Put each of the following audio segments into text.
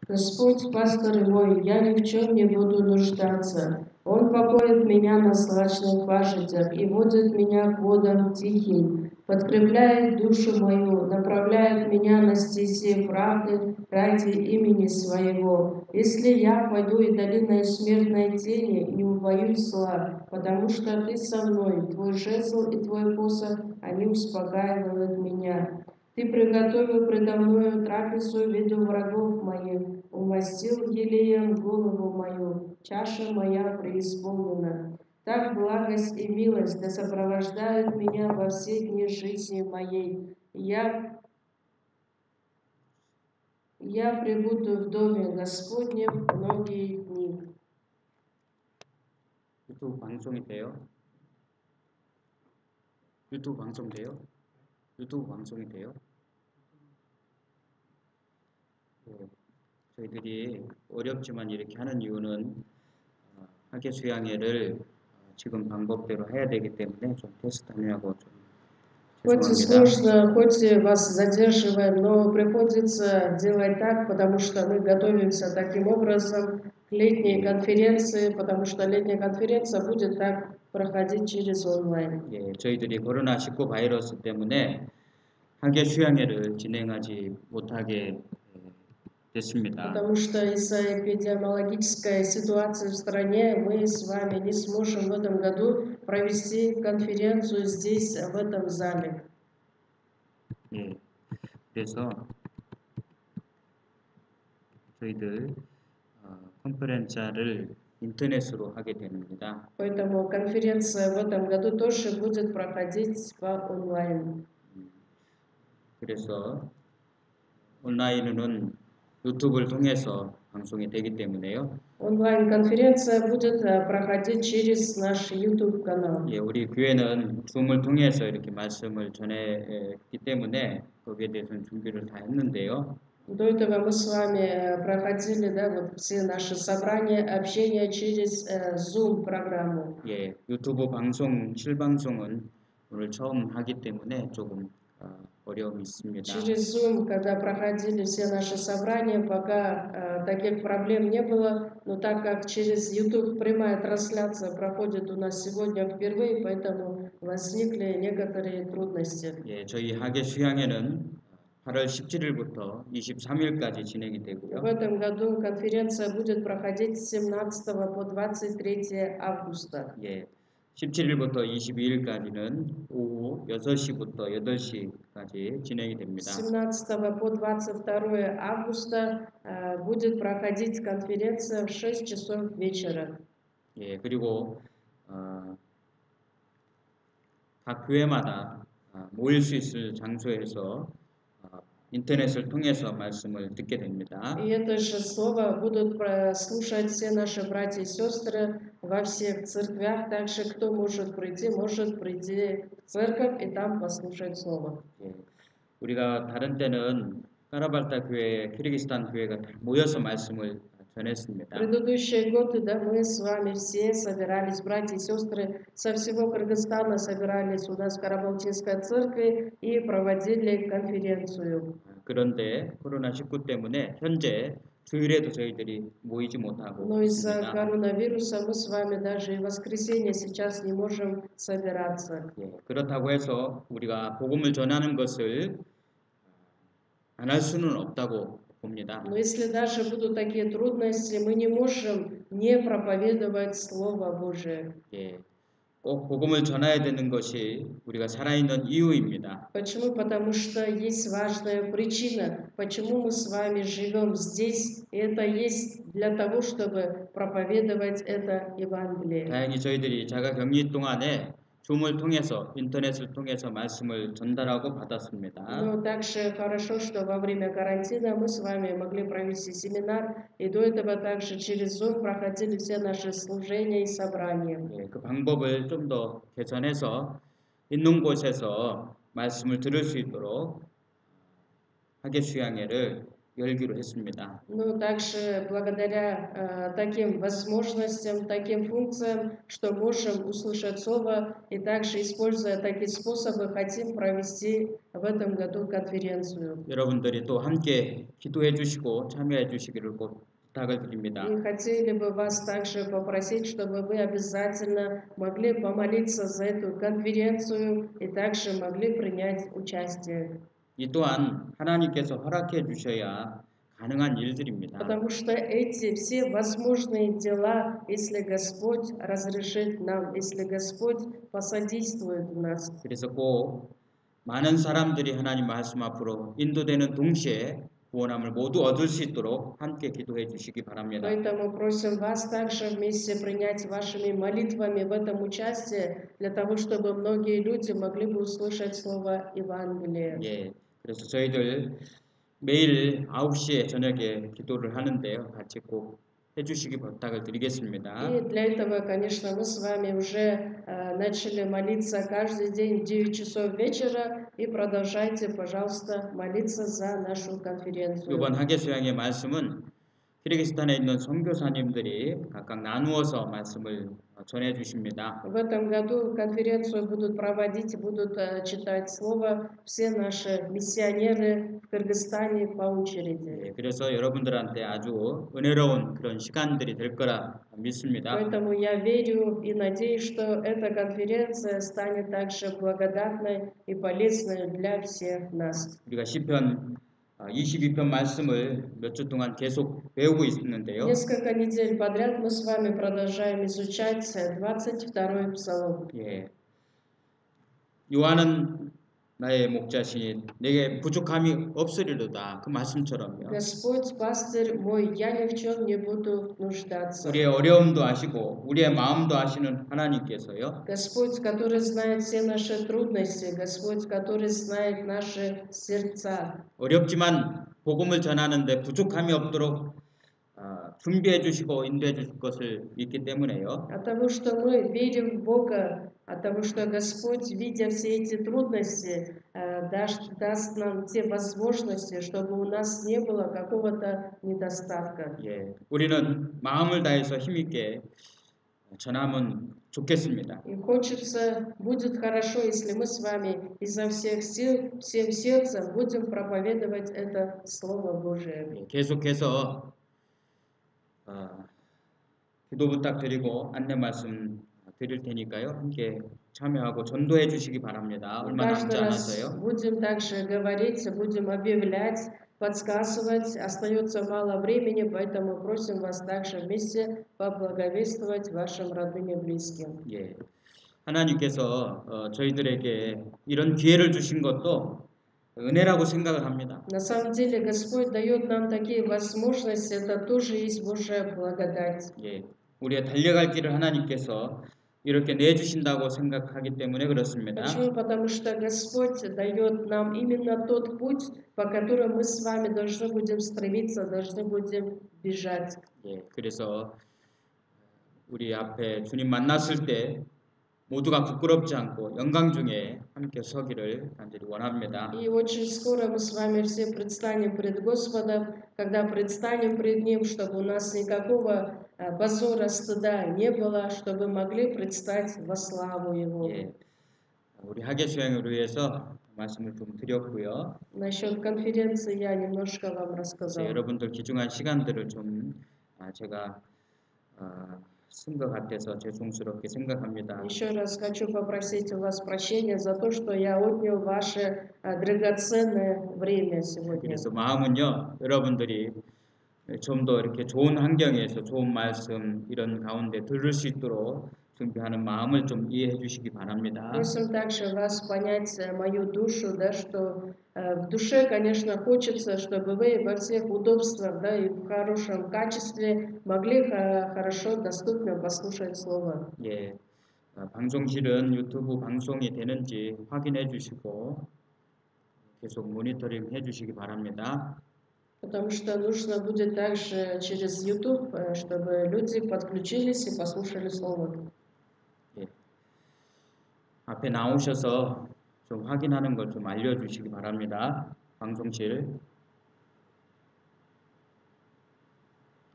Господь, пастор мой, я ни в чем не буду нуждаться. Он покоит меня на злачных пажитях и водит меня к водам тихим, подкрепляет душу мою, направляет меня на стези правды ради имени Своего. Если я пойду и долиной смертной тени, не убоюсь зла, потому что Ты со мной, Твой жезл и Твой посох, они успокаивают меня. Ты приготовил предо мною трапезу в виду врагов моих, умастил елеем голову мою, чаша моя преисполнена. Так благость и милость да сопровождают меня во все дни жизни моей. Я пребуду в доме Господнем многие дни. 유튜브 방송이 돼요? 유튜브 방송 돼요? 유튜브 방송이 돼요? 저희들이 어렵지만 이렇게 하는 이유는 학예 수양회를 지금 방법대로 해야 되기 때문에 좀 테스트하느라고 좀 Хоть и 죄송합니다. сложно, хоть и вас задерживаем, но приходится делать так, потому что мы готовимся таким образом к летней конференции, потому что летняя конференция будет так проходить через онлайн. 예, 저희들이 코로나19 바이러스 때문에 학예 수양회를 진행하지 못하게 됐습니다. Потому что из-за эпидемиологической ситуации в стране мы с вами не сможем в этом году провести конференцию здесь, в этом зале. 예, 그래서 저희들 컨퍼런스를 인터넷으로 하게 됩니다. Поэтому конференция в этом году тоже будет проходить по онлайн. 그래서 온라인은 유튜브를 통해서 방송이 되기 때문에요. Онлайн-конференция будет проходить через наш YouTube канал. 예, 우리 교회는 줌을 통해서 이렇게 말씀을 전했기 때문에 거기에 대해서는 준비를 다 했는데요. До этого мы с вами проходили, да, вот все наши собрания, общение через Zoom программу. 예, 유튜브 방송 실방송은 오늘 처음 하기 때문에 조금 어려움이 있습니다. Через Zoom, когда проходили все наши собрания, пока таких проблем не было, но так как через YouTube прямая трансляция проходит у нас сегодня впервые, поэтому возникли некоторые трудности. 예, 저희 학예 수양회는 8월 17일부터 23일까지 진행이 되고요. В этом году конференция будет проходить с 17 по 23 августа. 예, 17일부터 22일까지는 오후 6시부터 8시까지 진행이 됩니다. С 17 по 22 августа будет проходить конференция в 6 часов вечера. 예, 그리고 각 교회마다 모일 수 있을 장소에서 인터넷을 통해서 말씀을 듣게 됩니다. И это же слово будут слушать все наши братья и сестры во всех церквях. Также кто может прийти в церковь и там послушать слово. 예, 우리가 다른 때는 까라발타 교회, 키르기스탄 교회가 다 모여서 말씀을 전했습니다. В предыдущие годы, да, мы с вами все собирались, братья и сестры со всего Кыргызстана собирались у нас в Карабалтинской церкви и проводили конференцию. 그런데 코로나19 때문에 현재 주일에도 저희들이 모이지 못하고 Но из-за 있습니다. коронавируса мы с вами даже и в воскресенье сейчас не можем собираться. 예, 그렇다고 해서 우리가 복음을 전하는 것을 안 할 수는 없다고 봅니다. Но если даже будут такие трудности, мы не можем не проповедовать Слово Божие. 예, 꼭 복음을 전해야 되는 것이 우리가 살아있는 이유입니다. Почему? Потому что есть важная причина, почему мы с вами живем здесь. И это есть для того, чтобы проповедовать это Евангелие. 다행히 저희들이 자가격리 동안에 줌을 통해서 인터넷을 통해서 말씀을 전달하고 받았습니다. Но также хорошо, что во время карантина мы с вами могли провести семинар, и до этого также через Zoom проходили все наши служения и собрания. 예, 그 방법을 좀 더 개선해서 있는 곳에서 말씀을 들을 수 있도록 학예 수양회를 열기로 했습니다. Ну, также благодаря таким возможностям, таким функциям, что можем услышать Слово, и также, используя такие способы, хотим провести в этом году конференцию. 여러분들이 또 함께 기도해 주시고 참여해 주시기를 꼭 부탁을 드립니다. И хотели бы вас также попросить, чтобы вы обязательно могли помолиться за эту конференцию и также могли принять участие. 이 또한 하나님께서 허락해 주셔야 가능한 일들입니다. Потому что эти все возможные дела, если Господь разрешит нам, если Господь посодействует в нас. 그래서 꼭 많은 사람들이 하나님 말씀 앞으로 인도되는 동시에 구원함을 모두 얻을 수 있도록 함께 기도해 주시기 바랍니다. Поэтому просим вас также вместе принять вашими молитвами в этом участие, для того, чтобы многие люди могли бы услышать слово Евангелия. 예, 그래서 저희들 매일 9시에 저녁에 기도를 하는데요. 같이 꼭 해주시기 부탁을 드리겠습니다. И для этого, конечно, мы с вами уже начали молиться каждый день в 9 часов вечера, и продолжайте, пожалуйста, молиться за нашу конференцию. 이번 하계수양의 말씀은 키르기스탄에 있는 선교사님들이 각각 나누어서 말씀을 전해 주십니다. В этом году конференцию будут проводить, будут читать слово все наши миссионеры в Кыргызстане по очереди. 예, 그래서 여러분들한테 아주 은혜로운 그런 시간들이 될 거라 믿습니다. Поэтому я верю и надеюсь, что эта конференция станет также благодатной и полезной для всех нас. 우리가 시편 22편 말씀을 몇 주 동안 계속 배우고 있는데요. Несколько недель подряд мы с вами продолжаем изучать 22-й псалом. 예. 요한은 나의 목자시니 내게 부족함이 없으리로다. 그 말씀처럼요. Господь, пастырь мой, я ни в чем не буду нуждаться. 우리의 어려움도 아시고 우리의 마음도 아시는 하나님께서요. Господь, который знает все наши трудности, Господь, который знает наши сердца. 어렵지만 복음을 전하는데 부족함이 없도록 준비해 주시고 인도해 주실 것을 믿기 때문에요. От того, что мы верим в Бога, от того, что Господь, видя все эти трудности, даст нам те возможности, чтобы у нас не было какого-то недостатка. 예, 우리는 마음을 다해서 힘있게 전하면 좋겠습니다. И хочется, будет хорошо, если мы с вами изо всех сил, всем сердцем будем проповедовать это Слово Божие. 예, 계속해서 기도 부탁드리고 안내 말씀 드릴 테니까요. 함께 참여하고 전도해 주시기 바랍니다. 얼마 남지 Каждый раз 않았어요. будем также говорить, будем объявлять, подсказывать. Остается мало времени, поэтому просим вас также вместе поблаговествовать вашим родным и близким. 예, 하나님께서 저희들에게 이런 기회를 주신 것도 은혜라고 생각을 합니다. На самом деле Господь дает нам такие возможности, это тоже есть Божья благодать. 예, 우리의 달려갈 길을 하나님께서 이렇게 내주신다고 생각하기 때문에 그렇습니다. Почему? Потому что Господь дает нам именно тот путь, по которому мы с вами должны будем стремиться, должны будем бежать. 예, 그래서 우리 앞에 주님 만났을 때 모두가 부끄럽지 않고 영광 중에 함께 서기를 간절히 원합니다. И очень скоро мы с вами все предстанем пред Господом, когда предстанем пред Ним, чтобы у нас никакого позора, стыда не было, чтобы могли предстать во славу Его. 예, 우리 학예 수행을 위해서 말씀을 좀 드렸고요. Насчет конференции я немножко вам рассказала. 여러분들 귀중한 시간들을 좀 제가 쓴 것 같아서 죄송스럽게 생각합니다. Еще раз хочу попросить у вас прощения за то, что я отнял ваше драгоценное время сегодня. 그래서 마음은요, 여러분들이 좀 더 이렇게 좋은 환경에서 좋은 말씀 이런 가운데 들을 수 있도록 준비하는 마음을 좀 이해해 주시기 바랍니다. Просим также вас понять мою душу, да, что в душе, конечно, хочется, чтобы вы во всех удобствах, да, и в хорошем качестве могли хорошо, доступно послушать Слово. 예, 방송실은 유튜브 방송이 되는지 확인해 주시고 계속 모니터링 해 주시기 바랍니다. Потому что нужно будет также через YouTube, чтобы люди подключились и послушали Слово. 예, 앞에 나오셔서 좀 확인하는 걸 좀 알려주시기 바랍니다. 방송실.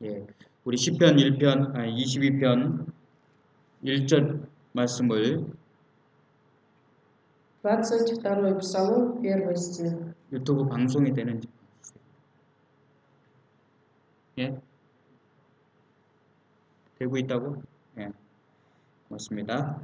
예, 우리 시편 1편 22편 1절 말씀을 22 Псалом, 1 стих. 유튜브 방송이 되는지 예? 되고 있다고? 예, 맞습니다.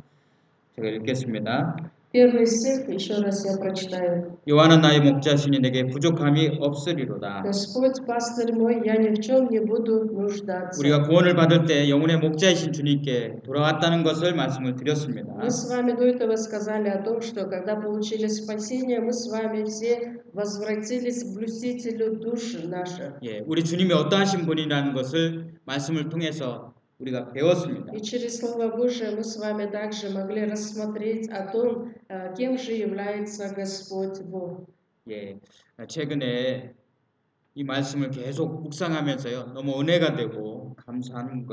제가 읽겠습니다. 1 стих, еще раз я прочитаю. 여호와는 나의 목자시니 내게 부족함이 없으리로다. Господь, пастырь мой, я ни в чем не буду нуждаться. 우리가 구원을 받을 때 영혼의 목자이신 주님께 돌아왔다는 것을 말씀을 드렸습니다. Мы с вами до этого сказали о том, что когда получили спасение, мы с вами все возвратились к блюстителю душ наших. 예, 우리 주님이 어떠하신 분이라는 것을 말씀을 통해서 우리가 배웠습니다. И через Слово Божие мы с вами также могли рассмотреть о том, кем же является Господь Бог. 예, 최근에 이 말씀을 계속 묵상하면서요, 너무 은혜가 되고 감사한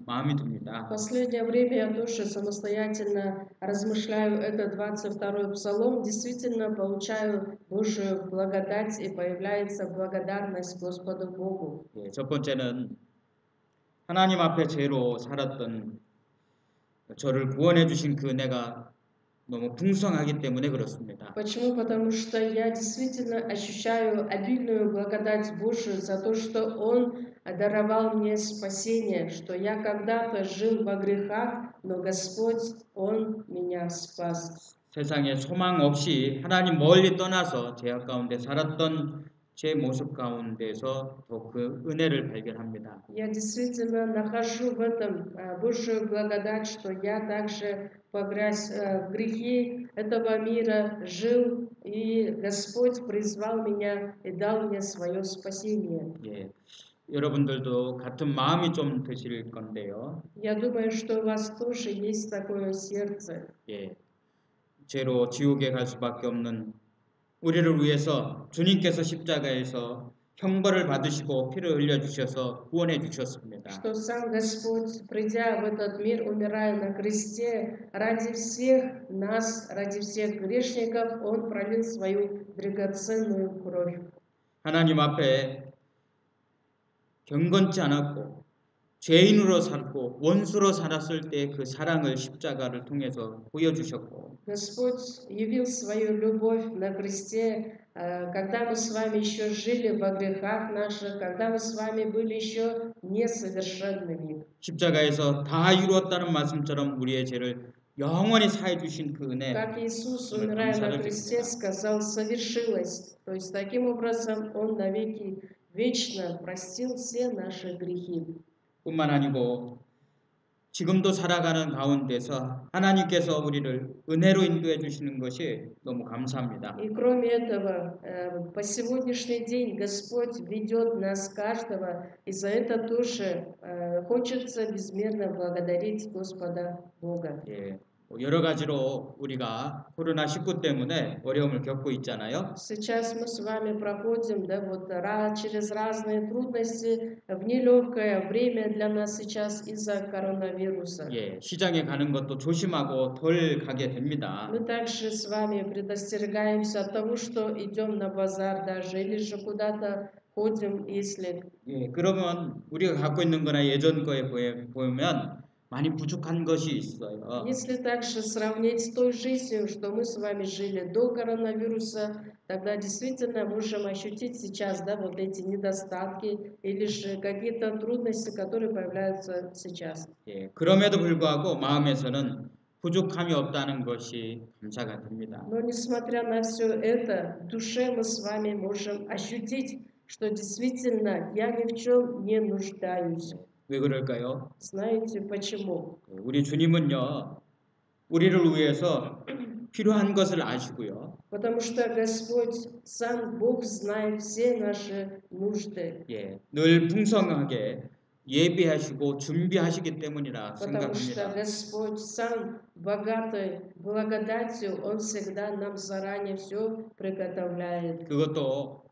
마음이 듭니다. В последнее время я тоже самостоятельно размышляю этот 22-й псалом, действительно получаю Божию благодать и появляется благодарность Господу Богу. 예, 첫 번째는 하나님 앞에 죄로 살았던 저를 구원해 주신 그 은혜가 너무 풍성하기 때문에 그렇습니다. Почему? Потому что я действительно ощущаю обильную благодать Божию за то, что Он даровал мне спасение, что я когда-то жил во грехах, но Господь, Он меня спас. 세상에 소망 없이 하나님 멀리 떠나서 죄악 가운데 살았던 제 모습 가운데서 더 그 은혜를 발견합니다. Я действительно нахожу в этом Божию благодать, что я также погряз в грехи этого мира, жил, и Господь призвал меня и дал мне свое спасение. 예, 여러분들도 같은 마음이 좀 드실 건데요. Я думаю, что у вас тоже есть такое сердце. 예, 죄로 지옥에 갈 수밖에 없는 우리를 위해서 주님께서 십자가에서 형벌을 받으시고 피를 흘려 주셔서 구원해 주셨습니다. Что сам Господь, придя в этот мир, умирая на кресте, ради всех нас, ради всех грешников, Он пролил свою драгоценную кровь. 하나님 앞에 경건치 않았고 죄인으로 살고 원수로 살았을 때 그 사랑을 십자가를 통해서 보여주셨고 Господь явил свою любовь на кресте, когда мы с вами еще жили во грехах наших, когда мы с вами были еще несовершенными. 십자가에서 다 이루었다는 말씀처럼 우리의 죄를 영원히 사해 주신 그 은혜. Как Иисус, умирая на кресте, сказал, совершилось. То есть таким образом Он навеки вечно простил все наши грехи. 뿐만 아니고 지금도 살아가는 가운데서 하나님께서 우리를 은혜로 인도해 주시는 것이 너무 감사합니다. И кроме этого, по сегодняшний день Господь ведет нас каждого, и за это тоже хочется безмерно благодарить Господа Бога. 예, 여러 가지로 우리가 코로나19 때문에 어려움을 겪고 있잖아요. Сейчас мы с вами проходим, да, вот через разные трудности в нелегкое время для нас сейчас из-за коронавируса. 예, 시장에 가는 것도 조심하고 덜 가게 됩니다. Мы также с вами предостерегаемся от того, что идем на базар даже или же куда-то ходим, если. 예, 그러면 우리가 갖고 있는 거나 예전 거에 보면 많이 부족한 것이 있어요. Если также сравнить с той жизнью, что мы с вами жили до коронавируса, тогда действительно можем ощутить сейчас, да, вот эти недостатки или же какие-то трудности, которые появляются сейчас. 예, 그럼에도 불구하고 마음에서는 부족함이 없다는 것이 감사가 됩니다. Но несмотря на все это, в душе мы с вами можем ощутить, что действительно я ни в чем не нуждаюсь. 왜 그럴까요? Знаете почему? 우리 주님은요, 우리를 위해서 필요한 것을 아시고요. Потому что Господь, сам Бог знает все наши нужды. 예, 늘 풍성하게 예비하시고 준비하시기 때문이라 Потому что 생각합니다. Господь сам богатой благодатью, Он всегда нам заранее все приготовляет. 그것도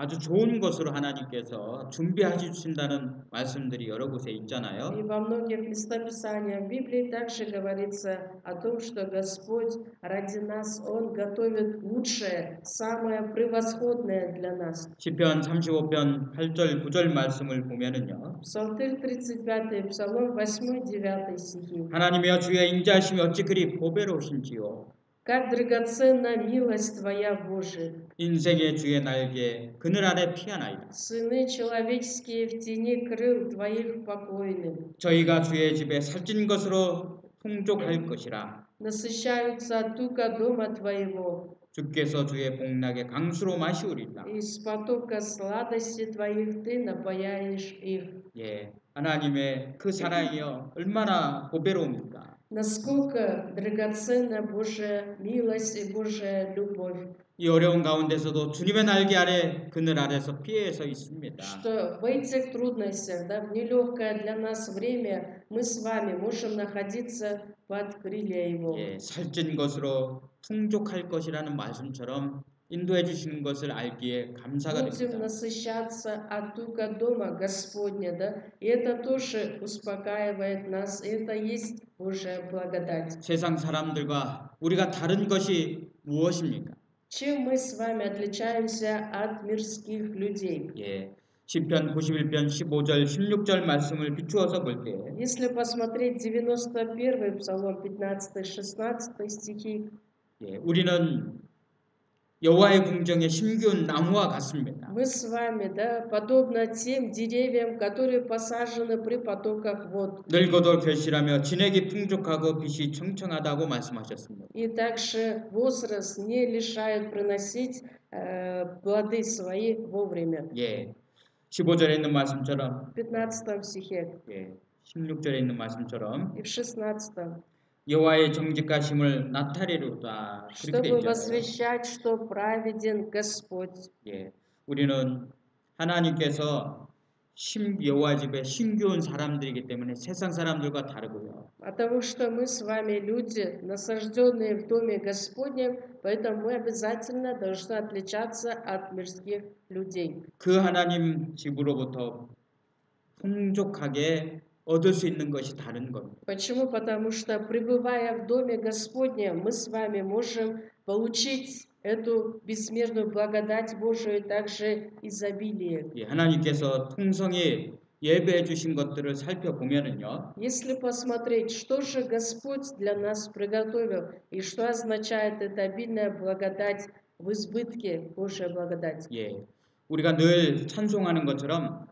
아주 좋은 것으로 하나님께서 준비하시 주신다는 말씀들이 여러 곳에 И 있잖아요. во многих местописаниях в Библии также говорится о том, что Господь ради нас, Он готовит лучшее, самое превосходное для нас. 시편 35편 8절 9절 말씀을 보면은요. Псалтырь 35, Псалом 8-9 стихи. 하나님이여 주의 인자하심이 어찌 그리 보배로우신지요. Как драгоценна милость Твоя, Божия! 인생의 주의 날개 그늘 아래 피하나이다. Сыны человеческие в тени крыл Твоих покойны. 저희가 주의 집에 살찐 것으로 풍족할 것이라. Насыщаются от тука дома Твоего. 주께서 주의 복락의 강수로 마시우리라. Из потока сладости Твоих Ты напояешь их. 예, 하나님의 그 사랑이요 얼마나 보배로웁니까? Насколько драгоценна Божья милость и Божья любовь. 이 어려운 가운데서도 주님의 날개 아래 그늘 아래서 피해서 있습니다. Что в этих трудностях, да, в нелегкое для нас время, мы с вами можем находиться под крылья Его. 예, 살찐 것으로 풍족할 것이라는 말씀처럼 인도해 주시는 것을 알기에 감사가 Будем 됩니다. насыщаться от тука дома Господня, да, и это тоже успокаивает нас, и это есть Божья благодать. 세상 사람들과 우리가 다른 것이 무엇입니까? Чем мы с вами отличаемся от мирских людей? 예, 시편 91편 15절 16절 말씀을 비추어서 볼 때 Если посмотреть 91-й Псалом 15-16 стихи, 예, 우리는 여호와의 궁정에 심기운 나무와 같습니다. мы с вами, да, подобно тем деревьям, которые посажены при потоках вод. 늙어도 결실하며 진액이 풍족하고 빛이 청청하다고 말씀하셨습니다. И также возраст не лишает приносить плоды свои вовремя. 예, 15절에 있는 말씀처럼 В 15 стихе 예, 16절에 있는 말씀처럼 и в 16. 여호와의 정직하심을 나타내리로다 그렇게 돼 Чтобы 있잖아요. возвещать, что праведен Господь. 예, 우리는 하나님께서 여호와 집에 심기운 사람들이기 때문에 세상 사람들과 다르고요. Потому что мы с вами люди, насажденные в доме Господнем, поэтому мы обязательно должны отличаться от мирских людей. 그 하나님 집으로부터 풍족하게 얻을 수 있는 것이 다른 겁니다. Почему? Потому что, пребывая в доме Господнем, мы с вами можем получить эту безмерную благодать Божию и также изобилие. 예, 하나님께서 풍성히 예배해 주신 것들을 살펴보면은요. Если посмотреть, что же Господь для нас приготовил и что означает эта обильная благодать в избытке, Божья благодать. 예, 우리가 늘 찬송하는 것처럼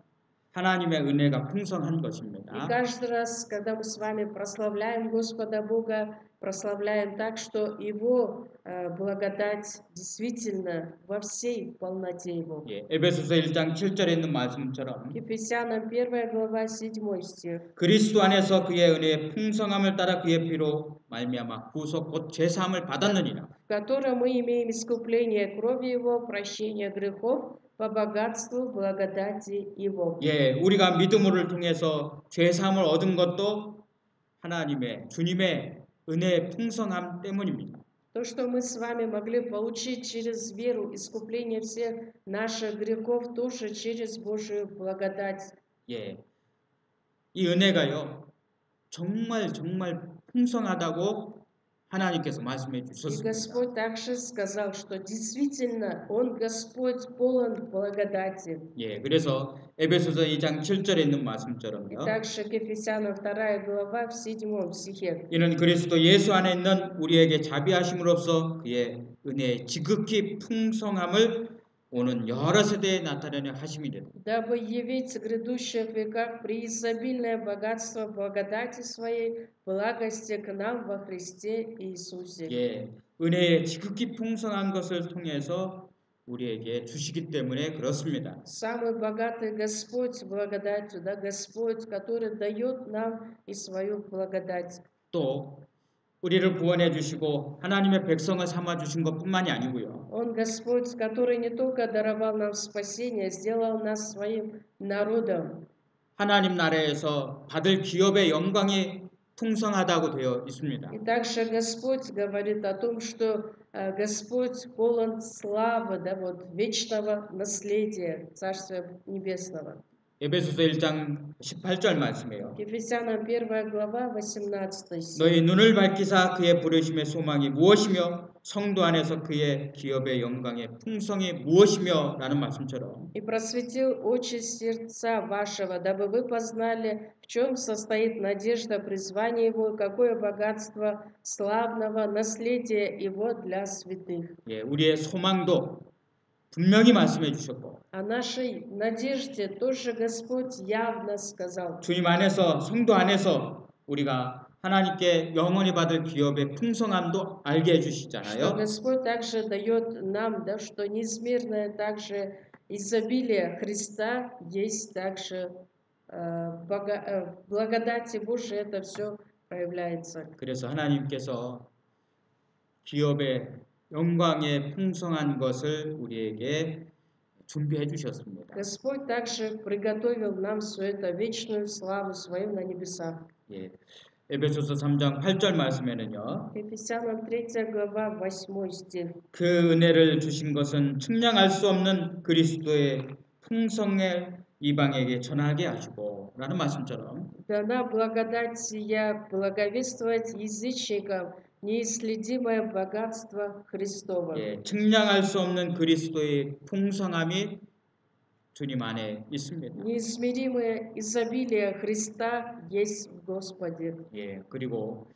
하나님의 은혜가 풍성한 И 것입니다. каждый раз, когда мы с вами прославляем Господа Бога, прославляем так, что Его благодать действительно во всей полноте Его. 예, 에베소서 1장 7절에 있는 말씀처럼 Ефесянам 1 глава 7 стих. 그리스도 안에서 그의 은혜의 풍성함을 따라 그의 피로 말미암아 구속 곧 죄사함을 받았느니라. В котором мы имеем искупление крови Его, прощение грехов по богатству благодати Его. 예, 우리가 믿음을 통해서 죄사함을 얻은 것도 하나님의 주님의 은혜의 풍성함 때문입니다. То, что мы с вами могли получить через веру искупление всех наших грехов, тоже через Божию благодать. 예, 이 은혜가요 정말 풍성하다고 하나님께서 말씀해 И 주셨습니다. Господь также сказал, что действительно Он Господь полон благодати. 예, 그래서 에베소서 2장 7절에 있는 И 말씀처럼요. также к Ефесянам 2 глава в 7 стихе. 이는 그리스도 예수 안에 있는 우리에게 자비하심으로써 그의 은혜의 지극히 풍성함을 오는 여러 세대에 나타내려 하심이라. Дабы явить в грядущих веках преизобильное богатство благодати Своей, благости к нам во Христе Иисусе. 예, 은혜의 지극히 풍성한 것을 통해서 우리에게 주시기 때문에 그렇습니다. Самый богатый Господь благодатью, да, Господь, который дает нам и свою благодать. 또 우리를 구원해 주시고 하나님의 백성을 삼아 주신 것뿐만이 아니고요. Он Господь, который не только даровал нам спасение, сделал нас своим народом. 하나님 나라에서 받을 기업의 영광이 풍성하다고 되어 있습니다. И также Господь говорит о том, что Господь полон славы, да, вот, вечного наследия Царствия Небесного. 에베소서 1장 18절 말씀이에요. Ефесянам 1 глава, 18 стих. 너희 눈을 밝히사 그의 부르심의 소망이 무엇이며 성도 안에서 그의 기업의 영광의 풍성이 무엇이며 라는 말씀처럼 И просветил очи сердца вашего, дабы вы познали, в чем состоит надежда призвания Его, и какое богатство славного наследия Его для святых. 예, 우리의 소망도 분명히 말씀해 주셨고 О нашей надежде тоже Господь явно сказал. 주님 안에서 성도 안에서 우리가 하나님께 영원히 받을 기업의 풍성함도 알게 Что 해주시잖아요. Господь также дает нам, да, что неизмерное также изобилие Христа есть также благодати Божией, это все проявляется. 그래서 하나님께서 기업의 영광의 풍성한 것을 우리에게 준비해 주셨습니다. Господь также приготовил нам все это вечную славу свою на небесах. 예, 에베소서 3장 8절 말씀에는요. Ефесянам 3 глава, 8 стих. 그 은혜를 주신 것은 측량할 수 없는 그리스도의 풍성을 이방에게 전하게 하시고 라는 말씀처럼 Дана благодать сия благовествовать язычникам неисследимое богатство Христово. 예, 측량할 수 없는 그리스도의 풍성함이 주님 안에 있습니다. Неизмеримое изобилие Христа есть в Господе. 예, 그리고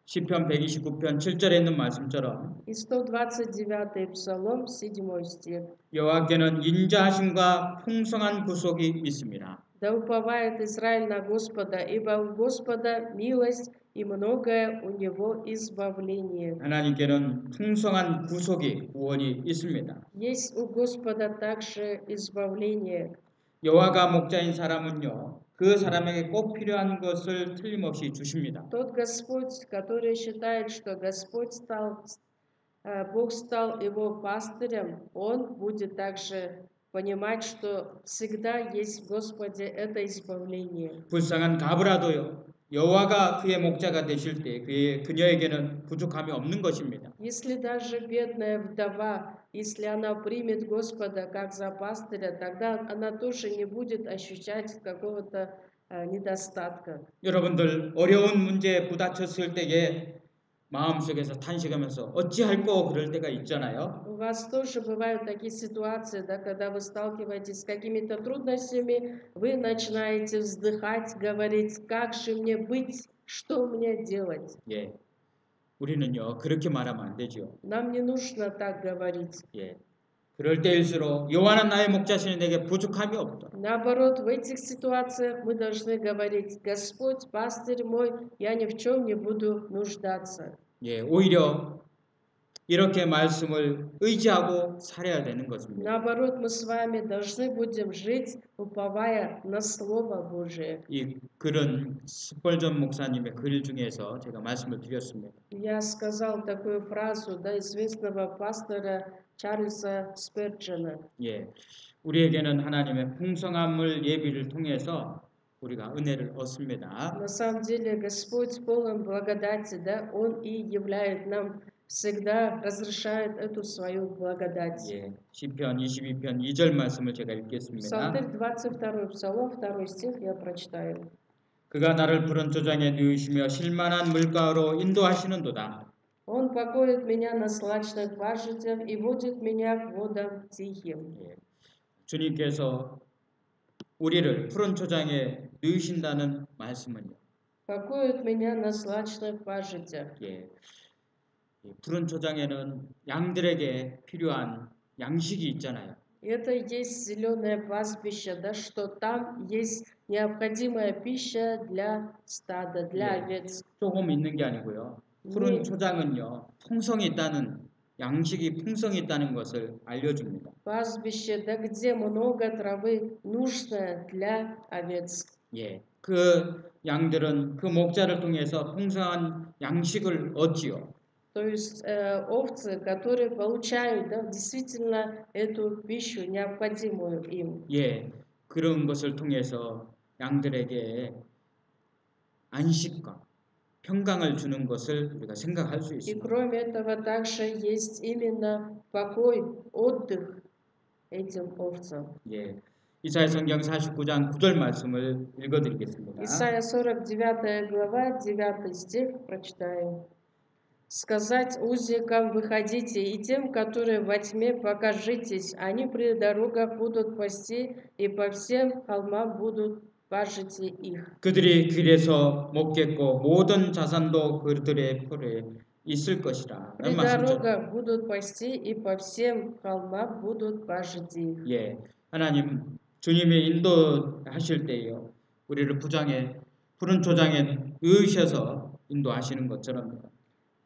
시편 129편 7절에 있는 말씀처럼 И 129-й Псалом, 7 стих. 여호와께는 인자하심과 풍성한 구속이 있습니다. Да уповает Израиль на Господа, ибо у Господа милость и многое у Него избавление. 하나님께는 풍성한 구속이 구원이 있습니다. Есть у Господа также избавление. 여호와가 목자인 사람은요, 그 사람에게 꼭 필요한 것을 틀림없이 주십니다. Тот Господь, который считает, что Бог стал его пастырем, он будет также понимать, что всегда есть в Господе это избавление. 불쌍한 가브라도요, 여호와가 그의 목자가 되실 때 그녀에게는 부족함이 없는 것입니다. Если даже бедная вдова, если она примет Господа как за пастыря, тогда она тоже не будет ощущать какого-то недостатка. 여러분들 어려운 문제에 부닥쳤을 때에 마음속에서 탄식하면서 어찌할꼬 그럴 때가 있잖아요. У вас тоже бывают такие ситуации, да, когда вы сталкиваетесь с какими-то трудностями, вы начинаете вздыхать, говорить, как же мне быть, что мне делать. 예, 우리는요 그렇게 말하면 안 되죠. Нам не нужно так говорить. 예, 그럴 때일수록 여호와는 나의 목자시니 내게 부족함이 없다. Наоборот, в этих ситуациях мы должны говорить, Господь, пастырь мой, я ни в чем не буду нуждаться. 예, 오히려 이렇게 말씀을 의지하고 살아야 되는 것입니다. Наоборот, мы с вами должны будем жить, уповая на Слово Божие. 이 글은 스펄전 목사님의 글 중에서 제가 말씀을 드렸습니다. Я сказал такую фразу, да, известного пастора Чарльза Спurgeona. 예, 우리에게는 하나님의 풍성함을 예비를 통해서 우리가 은혜를 얻습니다. На самом деле Господь полон благодати, да, Он и являет нам всегда разрешает эту свою благодать. 예, 시편 22편 2절 말씀을 제가 읽겠습니다. Псалтырь 22 Псалом, 2 стих я прочитаю. 그가 나를 푸른 초장에 누이시며 실만한 물가로 인도하시는도다. Он покоит меня на злачных пажитях и водит меня к водам тихим. 예, 주님께서 우리를 푸른 초장에 누이신다는 말씀은요. Покоит меня на злачных пажитях. 예, 푸른 초장에는 양들에게 필요한 양식이 있잖아요. Это и есть зеленое пастбище, да, что там есть необходимая пища для стада, для овец. 조금 있는 게 아니고요. 푸른 초장은요, 풍성이 있다는 양식이 풍성이 있다는 것을 알려줍니다. Пастбище, да, где много травы, нужное для овец. 예, 그 양들은 그 목자를 통해서 풍성한 양식을 얻지요. То есть овцы, которые получают, да, действительно эту пищу, необходимую им. 예, 그런 것을 통해서 양들에게 안식과 평강을 주는 것을 우리가 생각할 수 И 있습니다. кроме этого также есть именно покой, отдых этим овцам. 예. 이사야 성경 49장 9절 말씀을 읽어드리겠습니다. Исайя 49 глава, 9 стих прочитаем. «Сказать узникам выходите, и тем, которые во тьме покажитесь, они при дорогах будут пасти, и по всем холмам будут пажити их». 그들이 길에서 먹겠고 모든 자산도 그들의 폴에 있을 것이라. При 라는 말씀처럼. дорогах будут пасти, и по всем холмам будут пажити их. 예. 하나님 주님이 인도하실 때요. 우리를 푸른 초장에 넣으셔서 인도하시는 것처럼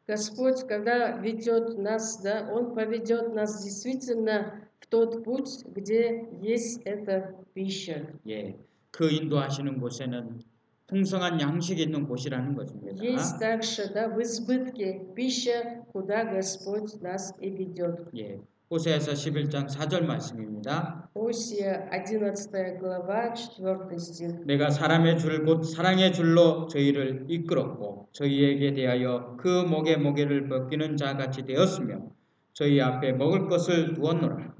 Господь, когда ведет нас, да, Он поведет нас действительно в тот путь, где есть эта пища. 예. 그 인도하시는 곳에는 풍성한 양식이 있는 곳이라는 것입니다. Есть также, да, в избытке пища, куда Господь нас и ведет. 예. 호세아서 11장 4절 말씀입니다. Осия 11 глава, 4 стих. 내가 사람의 줄 곧 사랑의 줄로 저희를 이끌었고 저희에게 대하여 그 목에 모개를 벗기는 자같이 되었으며 저희 앞에 먹을 것을 두었노라.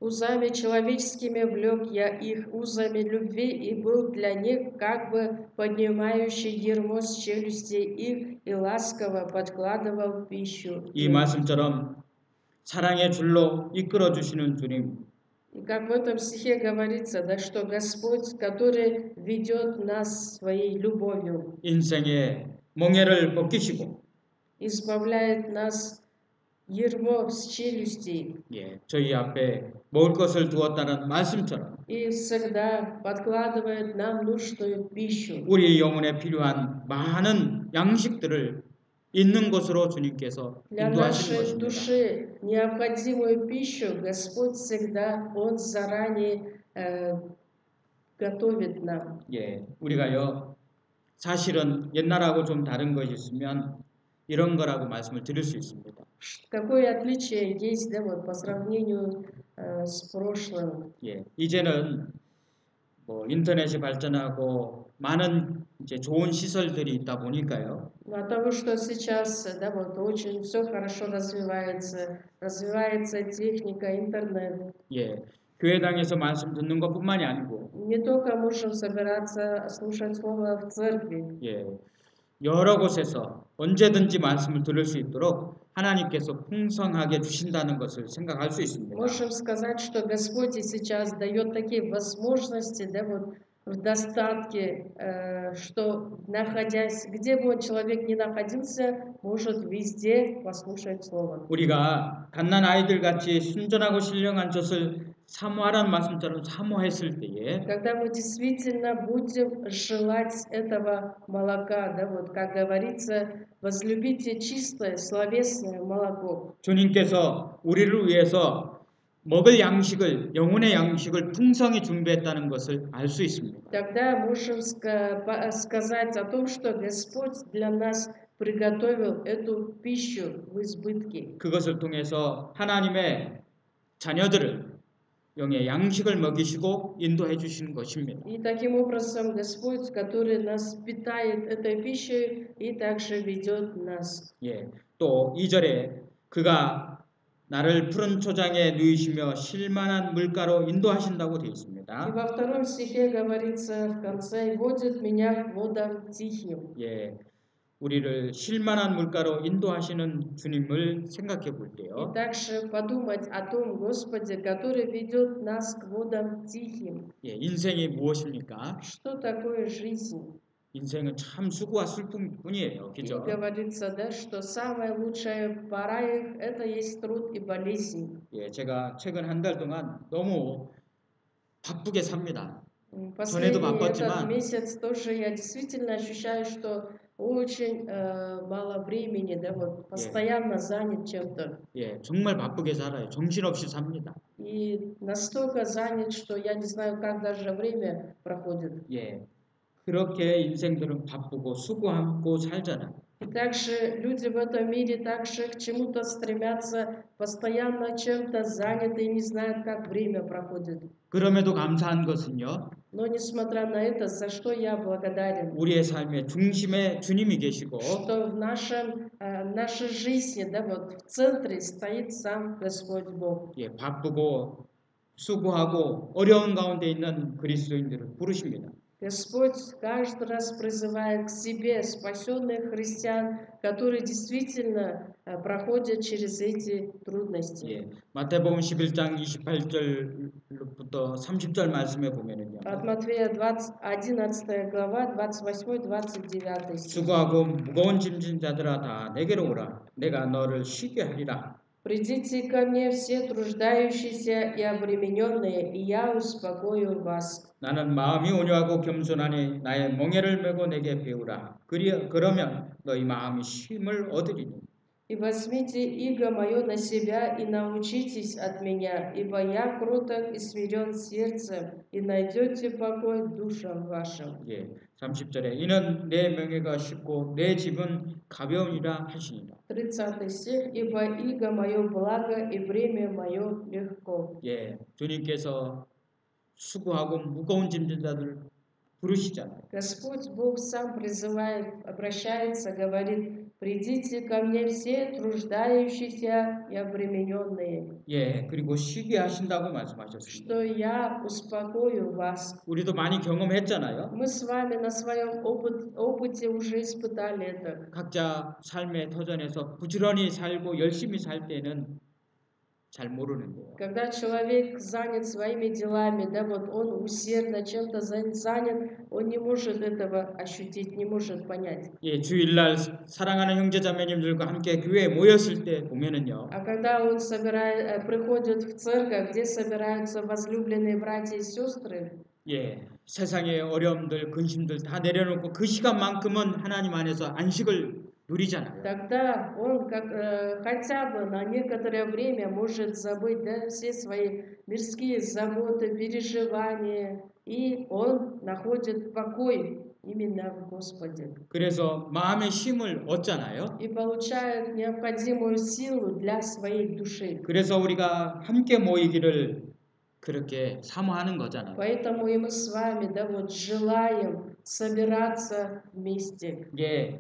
Узами человеческими влек я их, узами любви, и был для них как бы поднимающий ярмо с челюстей их, и ласково подкладывал пищу. 이 말씀처럼 사랑의 줄로 이끌어 주시는 주님. И как в этом стихе говорится, да, что Господь, который ведет нас своей любовью, 인생의 멍에를 벗기시고 избавляет нас ярмо с челюстей, 예, 저희 앞에 먹을 것을 두었다는 말씀처럼 и всегда подкладывает нам нужную пищу. 우리 영혼에 필요한 많은 양식들을 있는 곳으로 주님께서 Для 인도하시는 нашей 것입니다. души необходимую пищу Господь всегда, Он заранее готовит нам. 예, 우리가요 사실은 옛날하고 좀 다른 것이 있으면 이런 거라고 말씀을 드릴 수 있습니다. Какое отличие есть, да, вот по сравнению с прошлым? 예, 이제는 뭐 인터넷이 발전하고 많은 이제 좋은 시설들이 있다 보니까요. От того, что сейчас, да, вот очень все хорошо развивается техника, интернет. 예, 교회당에서 말씀 듣는 것뿐만이 아니고, Не только можем собираться слушать слово в церкви. 예, 여러 곳에서 언제든지 말씀을 들을 수 있도록 하나님께서 풍성하게 주신다는 것을 생각할 수 있습니다. Можем сказать, что Господь и сейчас дает такие возможности, да, вот в достатке, что находясь, где бы человек ни находился, может везде послушать слово. 우리가 갓난 아이들 같이 순전하고 신령한 젖을 사모하라는 말씀처럼 사모했을 때에 Когда мы действительно будем желать этого молока, да, вот как говорится, возлюбите чистое, словесное молоко. 주님께서 우리를 위해서 먹을 양식을 영혼의 양식을 풍성히 준비했다는 것을 알 수 있습니다. Тогда можем сказать о том, что Господь для нас приготовил эту пищу в избытке. 그것을 통해서 하나님의 자녀들을 영의 양식을 먹이시고 인도해 주시는 것입니다. И таким образом Господь, который нас питает этой пищей и также ведет нас. 예, 또 2절에 그가 나를 푸른 초장에 누이시며 쉴만한 물가로 인도하신다고 되어 И 있습니다. во втором стихе говорится в конце, «Водит меня к водам тихим». 예, 우리를 쉴만한 물가로 인도하시는 주님을 생각해 볼 И 때요. также подумать о том Господе, который ведет нас к водам тихим. 예, 인생이 무엇입니까? Что такое жизнь? 인생은 참 수고와 슬픔뿐이에요. И 그죠? говорится, да, что самая лучшая пора их – это есть труд и болезнь. 예, 제가 최근 한 달 동안 너무 바쁘게 삽니다. 전에도 Последний этот 바빴지만 месяц тоже я действительно ощущаю, что очень мало времени, да, вот постоянно занят чем-то. 예, 정말 바쁘게 살아요. 정신없이 삽니다. И настолько занят, что я не знаю, как даже время проходит. 예, 그렇게 인생들은 바쁘고 수고하고 살잖아요. И также люди в этом мире также к чему-то стремятся, постоянно чем-то заняты и не знают, как время проходит. 그럼에도 감사한 것은요. Но несмотря на это, за что я благодарен? 우리의 삶의 중심에 주님이 계시고 Что в нашей жизни, да, вот в центре стоит сам Господь Бог. 예, 바쁘고 수고하고 어려운 가운데 있는 그리스도인들을 부르십니다. Господь каждый раз призывает к себе спасенных христиан, которые действительно проходят через эти трудности. 예, 마태복음 11장 28절부터 30절 말씀에 보면은요. От Матфея 11 глава, 28-29 стих. 수고하고 무거운 짐진 자들아 다 내게로 오라. 내가 너를 쉬게 하리라. Придите ко мне все труждающиеся и обремененные, и я успокою вас. 나는 마음이 온유하고 겸손하니 나의 멍에를 메고 내게 배우라. 그러면 너희 마음이 쉼을 얻으리니. И возьмите иго мое на себя и научитесь от меня, ибо я кроток и смирен сердцем, и найдете покой душам вашим. 예, 30절에 이는 내 멍에가 쉽고 내 짐은 가벼우니라 하시니라. 30 стих. Ибо иго мое благо, и бремя мое легко. 예, 주님께서 수고하고 무거운 짐진 자들 부르시잖아요. Господь Бог сам призывает, обращается, говорит: придите ко мне все труждающиеся и обремененные, 예, 그리고 쉬게 하신다고 말씀하셨습니다. что я успокою вас. 우리도 많이 경험했잖아요. Мы с вами на своем опыте уже испытали это. 각자 삶의 터전에서 부지런히 살고 열심히 살 때는 잘 모르는데요. Когда человек занят своими делами, да, вот он усердно чем-то занят, он не может этого ощутить, не может понять. 예, 주일날 사랑하는 형제자매님들과 함께 교회에 모였을 때 보면은요. А когда он приходит в церковь, где собираются возлюбленные братья и сестры, 예, 세상의 어려움들, 근심들 다 내려놓고 그 시간만큼은 하나님 안에서 안식을 누리잖아요. тогда он хотя бы на некоторое время может забыть, да, все свои мирские заботы, переживания, и он находит покой именно в Господе. 그래서 마음의 쉼을 얻잖아요. И получает необходимую силу для своей души. 그래서 우리가 함께 모이기를 그렇게 사모하는 거잖아요. Поэтому и мы с вами, да, вот желаем собираться вместе. 예,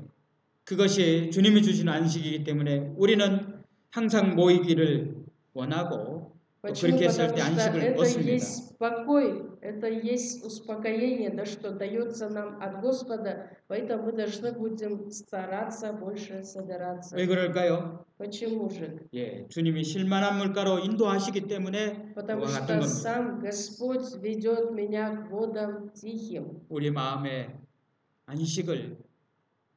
그것이 주님이 주신 안식이기 때문에 우리는 항상 모이기를 원하고 Почему? 그렇게 했을 Потому 때 что 안식을 это 얻습니다. есть покой, это есть успокоение, да, что дается нам от Господа, поэтому мы должны будем стараться больше собираться. 왜 그럴까요? Почему же? 예, 주님이 실만한 물가로 인도하시기 때문에 Потому 그와 같은 что 겁니다. сам Господь ведет меня к водам тихим. 우리 마음에 안식을,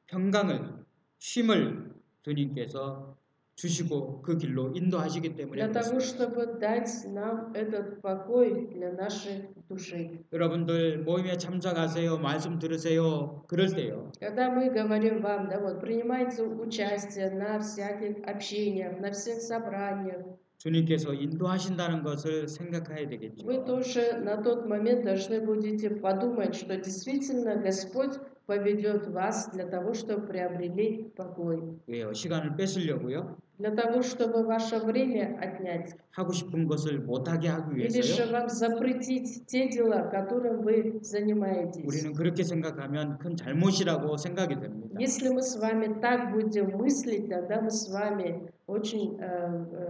평강을, 쉼을 주님께서 주시고 그 길로 인도하시기 때문에 Для того, 그렇습니다. чтобы дать нам этот покой для нашей души. 여러분들 모임에 참석하세요, 말씀 들으세요, 그럴 때요. Когда мы говорим вам, да, вот принимайте участие на всяких общениях, на всех собраниях, 주님께서 인도하신다는 것을 생각해야 вы 되겠죠. тоже на тот момент должны будете подумать, что действительно Господь поведет вас для того, чтобы приобрели покой. 왜요? 시간을 뺏으려고요? Для того, чтобы ваше время отнять. 하고 싶은 것을 못하게 하기 Или же 위해서요? вам запретить те дела, которым вы занимаетесь. 우리는 그렇게 생각하면 큰 잘못이라고 생각이 됩니다. Если мы с вами так будем мыслить, тогда мы с вами очень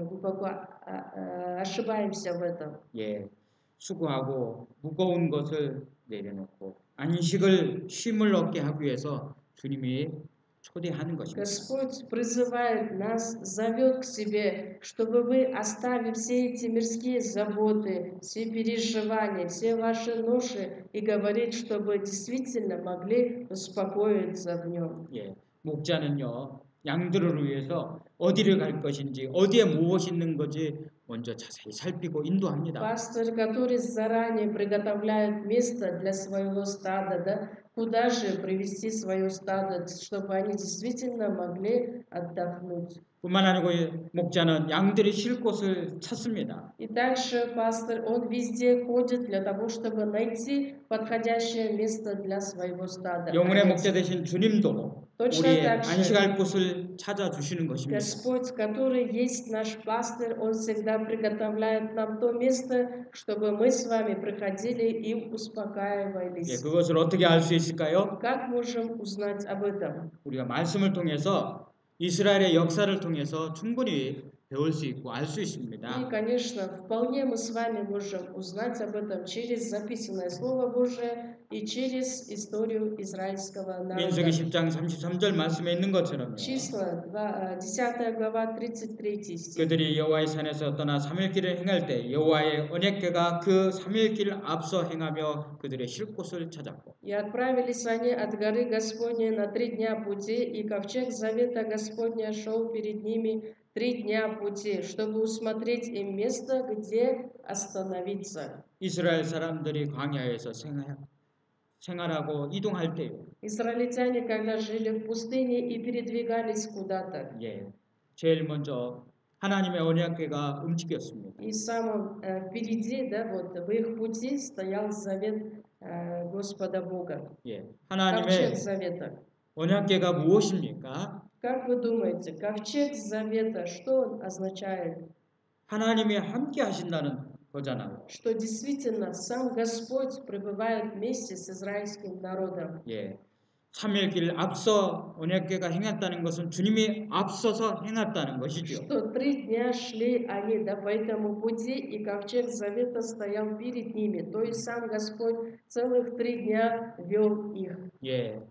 глубоко ошибаемся в этом. 예, 수고하고 무거운 것을 내려놓고 안식을 쉼을 얻게 하기 위해서 주님이 초대하는 것입니다. Господь призывает нас, зовет к себе, чтобы вы оставили все эти мирские заботы, все переживания, все ваши ноши и говорит, чтобы действительно могли успокоиться в нем. 예, 목자는요 양들을 위해서 어디를 갈 것인지 어디에 무엇이 있는 건지 먼저 자세히 살피고 인도합니다. Пастор, который заранее приготовляет место для своего стада, да, куда же привести свое стадо, чтобы они действительно могли отдохнуть. 뿐만 아니고 목자는 양들이 쉴 곳을 찾습니다. И также пастор, он везде ходит для того, чтобы найти подходящее место для своего стада. 영혼의 овец. 목자 되신 주님도 Точно 우리의 так же 안식할 곳을 찾아주시는 것입니다. Господь, который есть наш пастырь, Он всегда приготовляет нам то место, чтобы мы с вами приходили и 예, успокаивались. 그것을 어떻게 알 수 있을까요? Как можем узнать об этом? 우리가 말씀을 통해서 이스라엘의 역사를 통해서 충분히 배울 수 있고 알 수 И, 있습니다. конечно, вполне мы с вами можем узнать об этом через записанное Слово Божие и через историю израильского 민수기 народа. 10장 33절 말씀에 있는 것처럼요. Числа, 10 глава, 33 стих. 그들이 여호와의 산에서 떠나 3일길을 행할 때 여호와의 언약궤가 그 3일길 앞서 행하며 그들의 쉴 곳을 찾았고 И отправились они от горы Господней на 3 дня пути, и ковчег завета Господня шел перед ними 3 дня пути, чтобы усмотреть им место, где остановиться. 이스라엘 사람들이 광야에서 생활하고 이동할 때요. Израильтяне, когда жили в пустыне и передвигались куда-то, 예, 제일 먼저 하나님의 언약궤가 움직였습니다. и самым впереди, да, вот в их пути стоял завет Господа Бога, 예, ковчег 하나님의 завета. 언약궤가 무엇입니까? Как вы думаете, ковчег завета, что он означает? 하나님이 함께 하신다는 거잖아요. Что действительно сам Господь пребывает вместе с израильским народом. 예, 3일길 앞서 언약궤가 행했다는 것은 주님이 앞서서 행했다는 것이죠. Что 3 дня шли они, да, по этому пути, и ковчег завета стоял перед ними. То есть сам Господь целых 3 дня вел их. 예,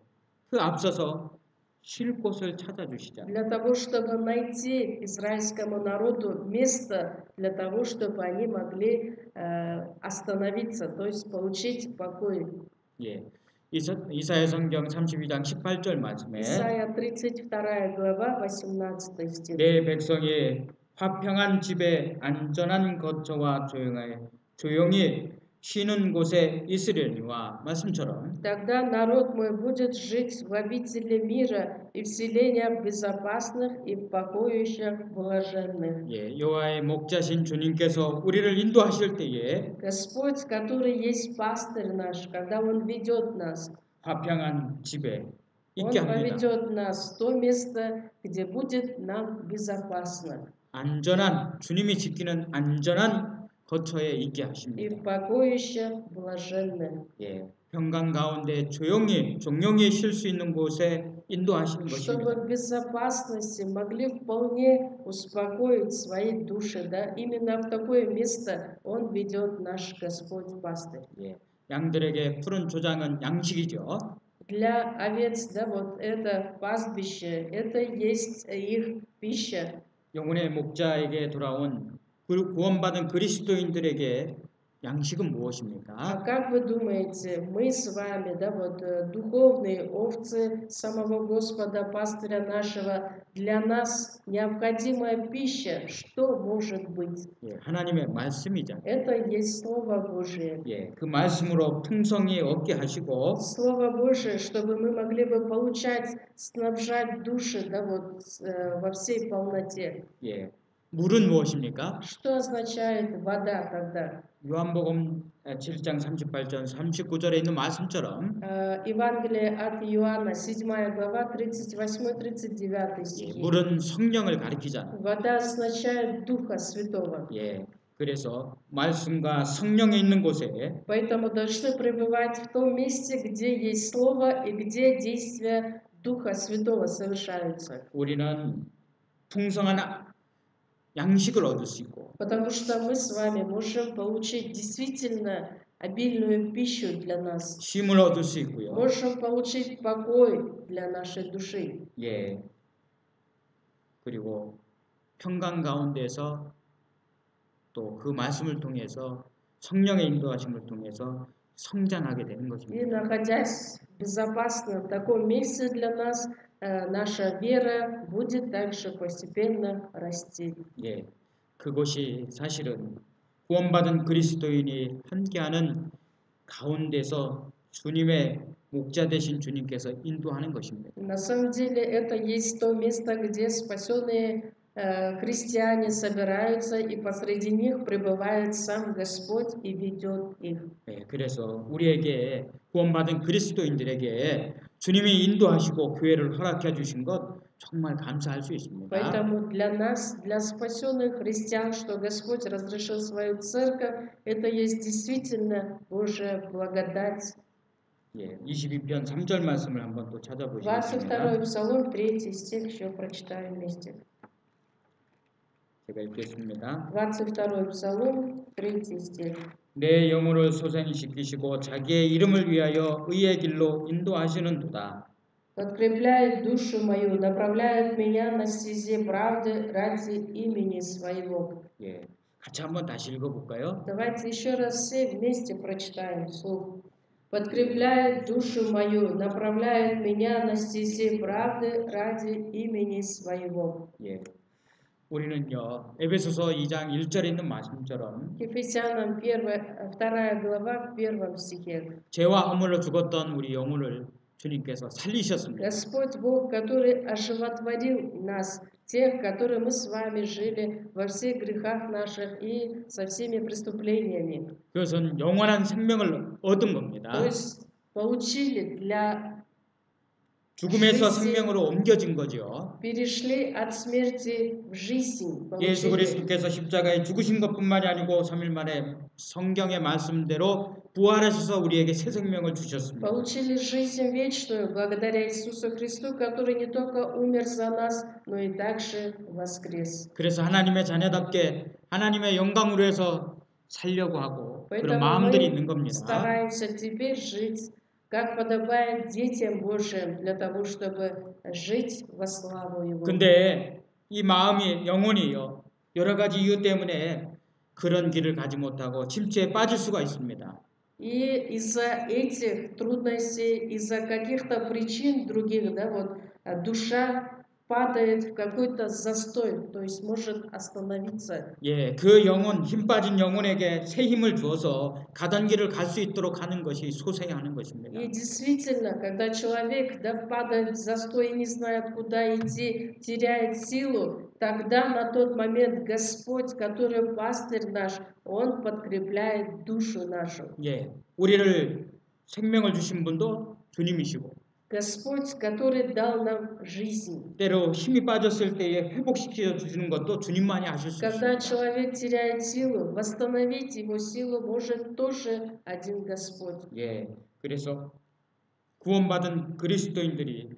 그 앞서서 쉴 곳을 찾아주시잖아요. Для того, чтобы найти израильскому народу место, для того, чтобы они могли остановиться, то есть получить покой. 예, 이사야 성경 32장 18절 말씀에 Исайя 32 глава, 18 стих. 내 백성이 화평한 집에 안전한 거처와 조용히 쉬는 곳에 있으려니와 말씀처럼 Тогда народ мой будет жить в обители мира и в селениях безопасных и в покоищах блаженных. 예, 여호와의 목자신 주님께서 우리를 인도하실 때에 Господь, который есть пастырь наш, когда Он ведет нас, 화평한 집에 Он 있게 합니다. поведет нас в то место, где будет нам безопасно, 안전한 주님이 지키는 안전한 거처에 있게 и 하십니다. в покоищах блаженных. 예, 평강 가운데 종용히 쉴 수 있는 곳에 인도하시는 Чтобы 것입니다. в безопасности могли вполне успокоить свои души, да, именно в такое место Он ведет наш Господь пастырь. 예, 양들에게 푸른 조장은 양식이죠. Для овец, да, вот это пастбище, это есть их пища. 영혼의 목자에게 돌아온 구원받은 그리스도인들에게 양식은 А 무엇입니까? как вы думаете, мы с вами, да, вот духовные овцы самого Господа, пастыря нашего, для нас необходимая пища, что может быть? 예, 하나님의 말씀이죠. Это есть Слово Божие. 예, 그 말씀으로 풍성히 얻게 하시고 Слово Божие, чтобы мы могли бы получать, снабжать души, да, вот во всей полноте. 예, 물은 무엇입니까? Что означает вода тогда? 요한복음 7장 38절 39절에 있는 말씀처럼 Евангелие от Иоанна, 7 глава, 38-39 예, стихи. 물은 성령을 가리키잖아요. Вода означает Духа Святого. 예, 그래서 말씀과 성령에 있는 곳에 Поэтому должны пребывать в том месте, где есть Слово и где действия Духа Святого совершаются. 우리는 풍성한 양식을 얻을 수 있고 Потому что мы с вами можем получить действительно обильную пищу для нас. 쉼을 얻을 수 있고요. Можем получить покой для нашей души. 예, 그리고 평강 가운데서 또 그 말씀을 통해서 성령의 인도하심을 통해서 성장하게 되는 И 것입니다. находясь в безопасном таком месте для нас, наша вера будет также постепенно расти. 예, 그것이 사실은 구원받은 그리스도인이 함께하는 가운데서 주님의 목자 되신 주님께서 인도하는 것입니다. На самом деле это есть то место, где спасенные христиане собираются, и посреди них пребывает сам Господь и ведет их. 예, 그래서 우리에게 구원받은 그리스도인들에게 주님이 인도하시고 교회를 허락해 주신 것 정말 감사할 수 있습니다. Поэтому для нас, для спасенных христиан, что Господь разрешил свою церковь, это есть действительно Божья благодать. 예, 22편 3절 말씀을 한번 또 22 찾아보시겠습니다. Псалом, 3 стих, еще прочитаем вместе. 제가 읽겠습니다. 22 Псалом, 3 стих. 내 영혼을 소생시키시고 자기의 이름을 위하여 의의 길로 인도하시는도다. Подкрепляет душу мою, направляет меня на стезе правды ради имени своего. 예, 같이 한번 다시 읽어볼까요? Давайте еще раз все вместе прочитаем вслух. Подкрепляет душу мою, направляет меня на стезе правды ради имени своего. 예, 우리는요 에베소서 2장 1절에 있는 말씀처럼 Ефесянам 2 глава в 1 стихе. 죄와 허물로 죽었던 우리 영혼을 주님께서 살리셨습니다. Господь Бог, который оживотворил нас, тех, которые мы с вами жили во всех грехах наших и со всеми преступлениями. 그것은 영원한 생명을 얻은 겁니다. То есть получили для 죽음에서 생명으로 옮겨진 거죠. перешли от смерти в жизнь. 예수 получили. 그리스도께서 십자가에 죽으신 것뿐만이 아니고 3일 만에 성경의 말씀대로 부활하셔서 우리에게 새 생명을 주셨습니다. Получили жизнь вечную благодаря Иисусу Христу, который не только умер за нас, но и также воскрес. 그래서 하나님의 자녀답게 하나님의 영광으로 해서 살려고 하고 그런 Поэтому 마음들이 мы 있는 겁니다. стараемся теперь жить, как подобает детям Божьим, для того, чтобы жить во славу Его. 근데 이 마음이 영혼이요 여러 가지 이유 때문에 그런 길을 가지 못하고 침체에 빠질 수가 있습니다. И из-за этих трудностей, из-за каких-то причин других, да, вот душа падает в какой-то застой, то есть может остановиться. 예, 그 영혼, 힘 빠진 영혼에게 새 힘을 주어서 가던 길을 갈 수 있도록 하는 것이 소생하는 것입니다. И действительно, когда человек, да, падает в застой и не знает, куда идти, теряет силу, тогда на тот момент Господь, который пастырь наш, Он подкрепляет душу нашу. 예, 우리를 생명을 주신 분도 주님이시고 Господь, который дал нам жизнь. 때로 힘이 빠졌을 때에 회복시켜 주시는 것도 주님만이 하실 수 Когда 있습니다. человек теряет силу, восстановить его силу может тоже один Господь. 예, 그래서 구원받은 그리스도인들이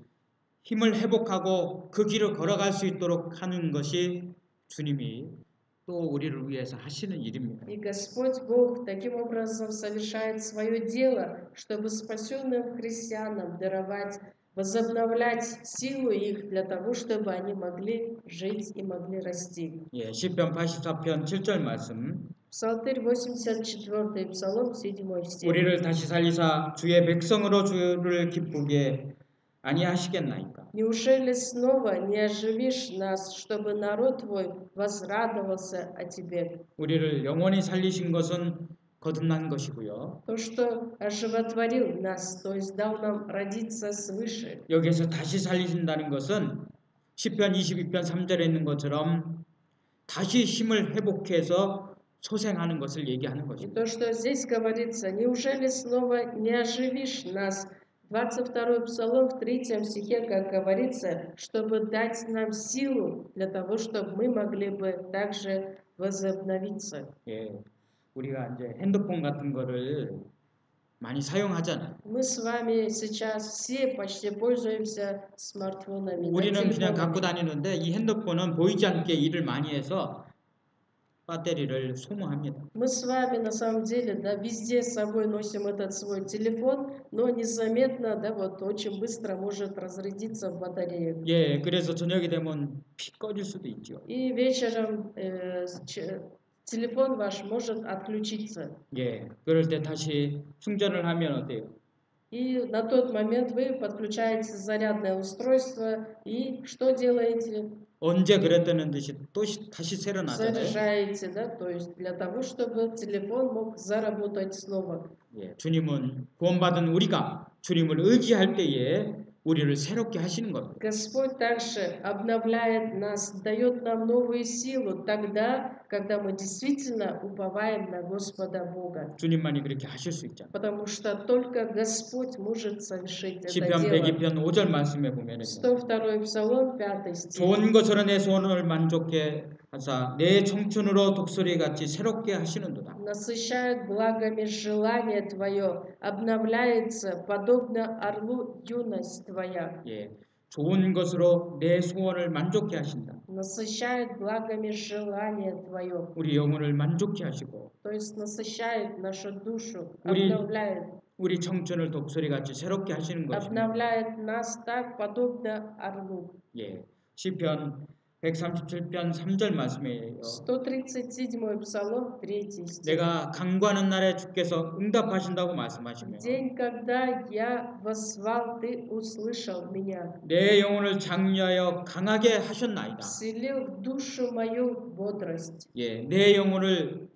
힘을 회복하고 그 길을 걸어갈 수 있도록 하는 것이 주님이 또 우리를 위해서 하시는 일입니다. И Господь Бог таким образом совершает свое дело, чтобы спасенным христианам даровать, возобновлять силу их для того, чтобы они могли жить и могли расти. 예, 시편 84편 7절 말씀. Псалтырь 84, Псалом 7 стих. 우리를 다시 살리사 주의 백성으로 주를 기쁘게 아니하시겠나이까. Неужели снова не оживишь нас, чтобы народ твой возрадовался о тебе? 우리를 영원히 살리신 것은 거듭난 것이고요. То, что оживотворил нас, то есть дал нам родиться свыше. 여기서 다시 살리신다는 것은 시편 22편 3절에 있는 것처럼 다시 힘을 회복해서 소생하는 것을 얘기하는 И 것입니다. то, что здесь говорится, неужели снова не оживишь нас? 22 Псалом в 3 стихе, как говорится, чтобы дать нам силу для того, чтобы мы могли бы также возобновиться. 예, 우리가 이제 핸드폰 같은 거를 많이 사용하잖아요. Мы с вами сейчас все почти пользуемся смартфонами, да, 우리는 그냥 телефонами. 갖고 다니는데 이 핸드폰은 보이지 않게 일을 많이 해서 배터리를 소모합니다. Мы с вами на самом деле, да, везде с собой носим этот свой телефон, но незаметно, да, вот очень быстро может разрядиться в батарее. 예, 그래서 저녁이 되면 피 꺼질 수도 있죠. И вечером телефон ваш может отключиться. 예, 그럴 때 다시 충전을 하면 어때요? И на тот момент вы подключаете зарядное устройство и что делаете? 언제 그랬다는 듯이 또 다시 새로 나잖아요. Заряжаете, да, то есть для того, чтобы телефон мог заработать снова. 예, 주님은 구원받은 우리가 주님을 의지할 때에 우리를 새롭게 하시는 겁니다. Господь также обновляет нас, дает нам новую силу тогда, когда мы действительно уповаем на Господа Бога. 주님만이 그렇게 하실 수 있잖아요. Потому что только Господь может совершить это 시편 дело. 102편 5절 말씀에 보면은 102 Псалом, 5 стих. 좋은 것으로 내 소원을 만족해 하사 내 청춘으로 독수리 같이 새롭게 하시는도다. Насыщает благами желание Твое, обновляется, подобно орлу юность Твоя. 예, 좋은 것으로 내 소원을 만족해 하신다. Насыщает благами желание Твое. 우리 영혼을 만족해 하시고 То есть насыщает нашу душу, 우리- обновляет. 우리 청춘을 독수리 같이 새롭게 하시는 것입니다. Обновляет нас так, подобно орлу. 예, 시편 137편 3절 말씀이에요. 137 Псалом, 3 стих. 내가 간구하는 날에 주께서 응답하신다고 В 말씀하시며 день, когда я воззвал, Ты услышал меня. 내 영혼을 장려하여 강하게 하셨나이다. Вселил в душу мою бодрость. 예, 내 영혼을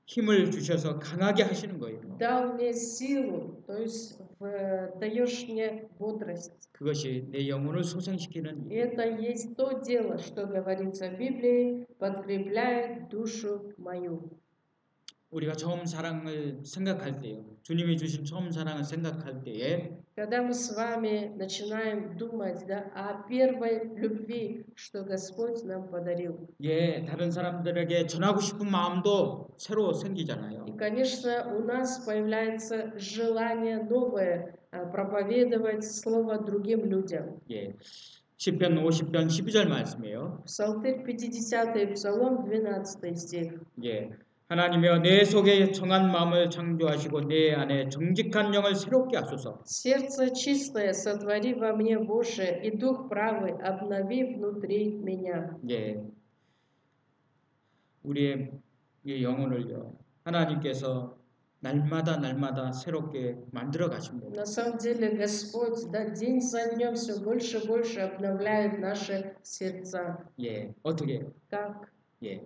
힘을 주셔서 강하게 하시는 거예요. Дал мне силу, то есть даешь мне бодрость. 그것이 내 영혼을 소생시키는 И это есть то дело, что говорится в Библии, подкрепляет душу мою. 우리가 처음 사랑을 생각할 때요. 주님이 주신 처음 사랑을 생각할 때에 Когда мы с вами начинаем думать, да, о первой любви, что Господь нам подарил. 예, 다른 사람들에게 전하고 싶은 마음도 새로 생기잖아요. И, конечно, у нас появляется желание новое проповедовать Слово другим людям. 예, 시편 50편 12절 말씀이에요. Псалтырь 50, Псалом 12 стих. 예, 하나님이여 내 속에 정한 마음을 창조하시고 내 안에 정직한 영을 새롭게 하소서. Сердце чистое сотвори во мне, Боже, и дух правый обнови внутри меня. 예, 우리의 이 영혼을요 하나님께서 날마다 새롭게 만들어 가십니다. На самом деле Господь, да, день за днем все больше и больше обновляет наши сердца. 예, 어떻게? Как? 예,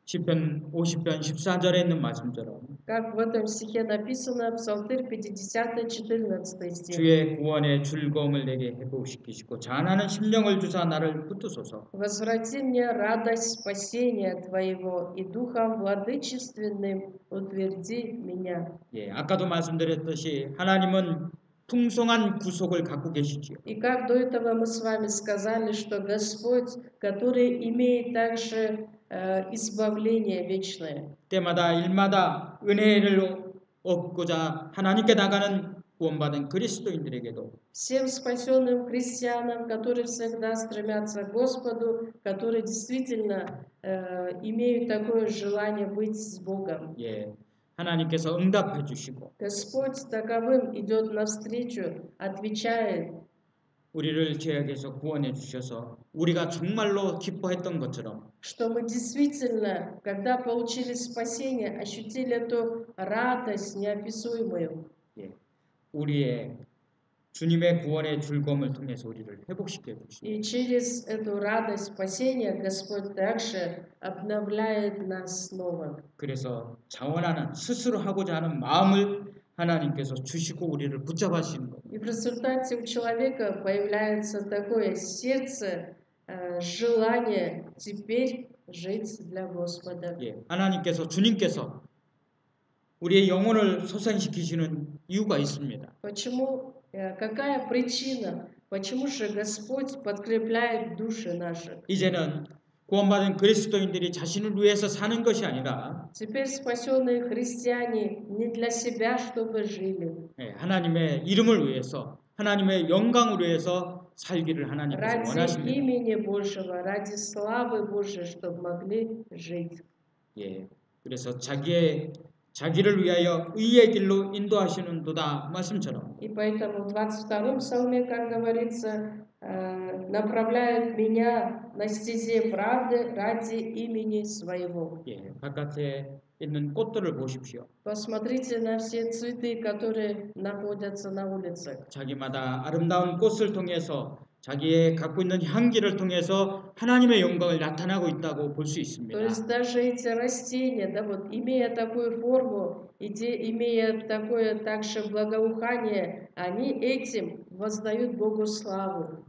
시편 50편 14절에 있는 말씀처럼 Как в этом стихе написано, Псалтырь 50, 14 стих. 주의 구원의 즐거움을 내게 회복시키시고 잔하는 심령을 주사 나를 붙드소서. Возврати мне радость спасения Твоего, и духом владычественным утверди меня. 예, 아까도 말씀드렸듯이 하나님은 풍성한 구속을 갖고 계시지요. И как до этого мы с вами сказали, что Господь, который имеет также избавление вечное. 때마다 일마다 은혜를 얻고자 하나님께 나가는 구원받은 그리스도인들에게도 Всем спасенным христианам, которые всегда стремятся к Господу, которые действительно имеют такое желание быть с Богом. 예, 하나님께서 응답해 주시고 Господь таковым идет навстречу, отвечает, 우리를 죄악에서 구원해 주셔서 우리가 정말로 기뻐했던 것처럼 что мы действительно, когда получили спасение, ощутили эту радость неописуемую. 예, 우리의 주님의 구원의 즐거움을 통해서 우리를 회복시켜 주시고 И через эту радость спасения Господь также обновляет нас снова. 그래서 자원하는 스스로 하고자 하는 마음을 하나님께서 주시고 우리를 붙잡으시는 거예요. И в результате у человека появляется такое сердце, желание теперь жить для Господа. 예, 하나님께서 주님께서 우리의 영혼을 소생시키시는 이유가 있습니다. Почему? Какая причина? Почему же Господь подкрепляет души наши? 이제는 구원받은 그리스도인들이 자신을 위해서 사는 것이 아니라 Теперь спасенные христиане не для себя, чтобы жили. 예, 하나님의 이름을 위해서 하나님의 영광을 위해서 살기를 하나님께서 Ради 원하십니다. имени Божьего, ради славы Божьей, чтобы могли жить. 예, 그래서 자기를 위하여 의의 길로 인도하시는도다 말씀처럼 И поэтому в 22-м псалме, как говорится, направляет меня на стезе правды ради имени своего. 예, 바깥에 있는 꽃들을 보십시오. Посмотрите на все цветы, которые находятся на улицах. 자기마다 아름다운 꽃을 통해서 자기의 갖고 있는 향기를 통해서 하나님의 영광을 나타나고 있다고 볼 수 있습니다. То есть даже эти растения, да, вот имея такую форму, имея такое также благоухание, они этим воздают Богу славу.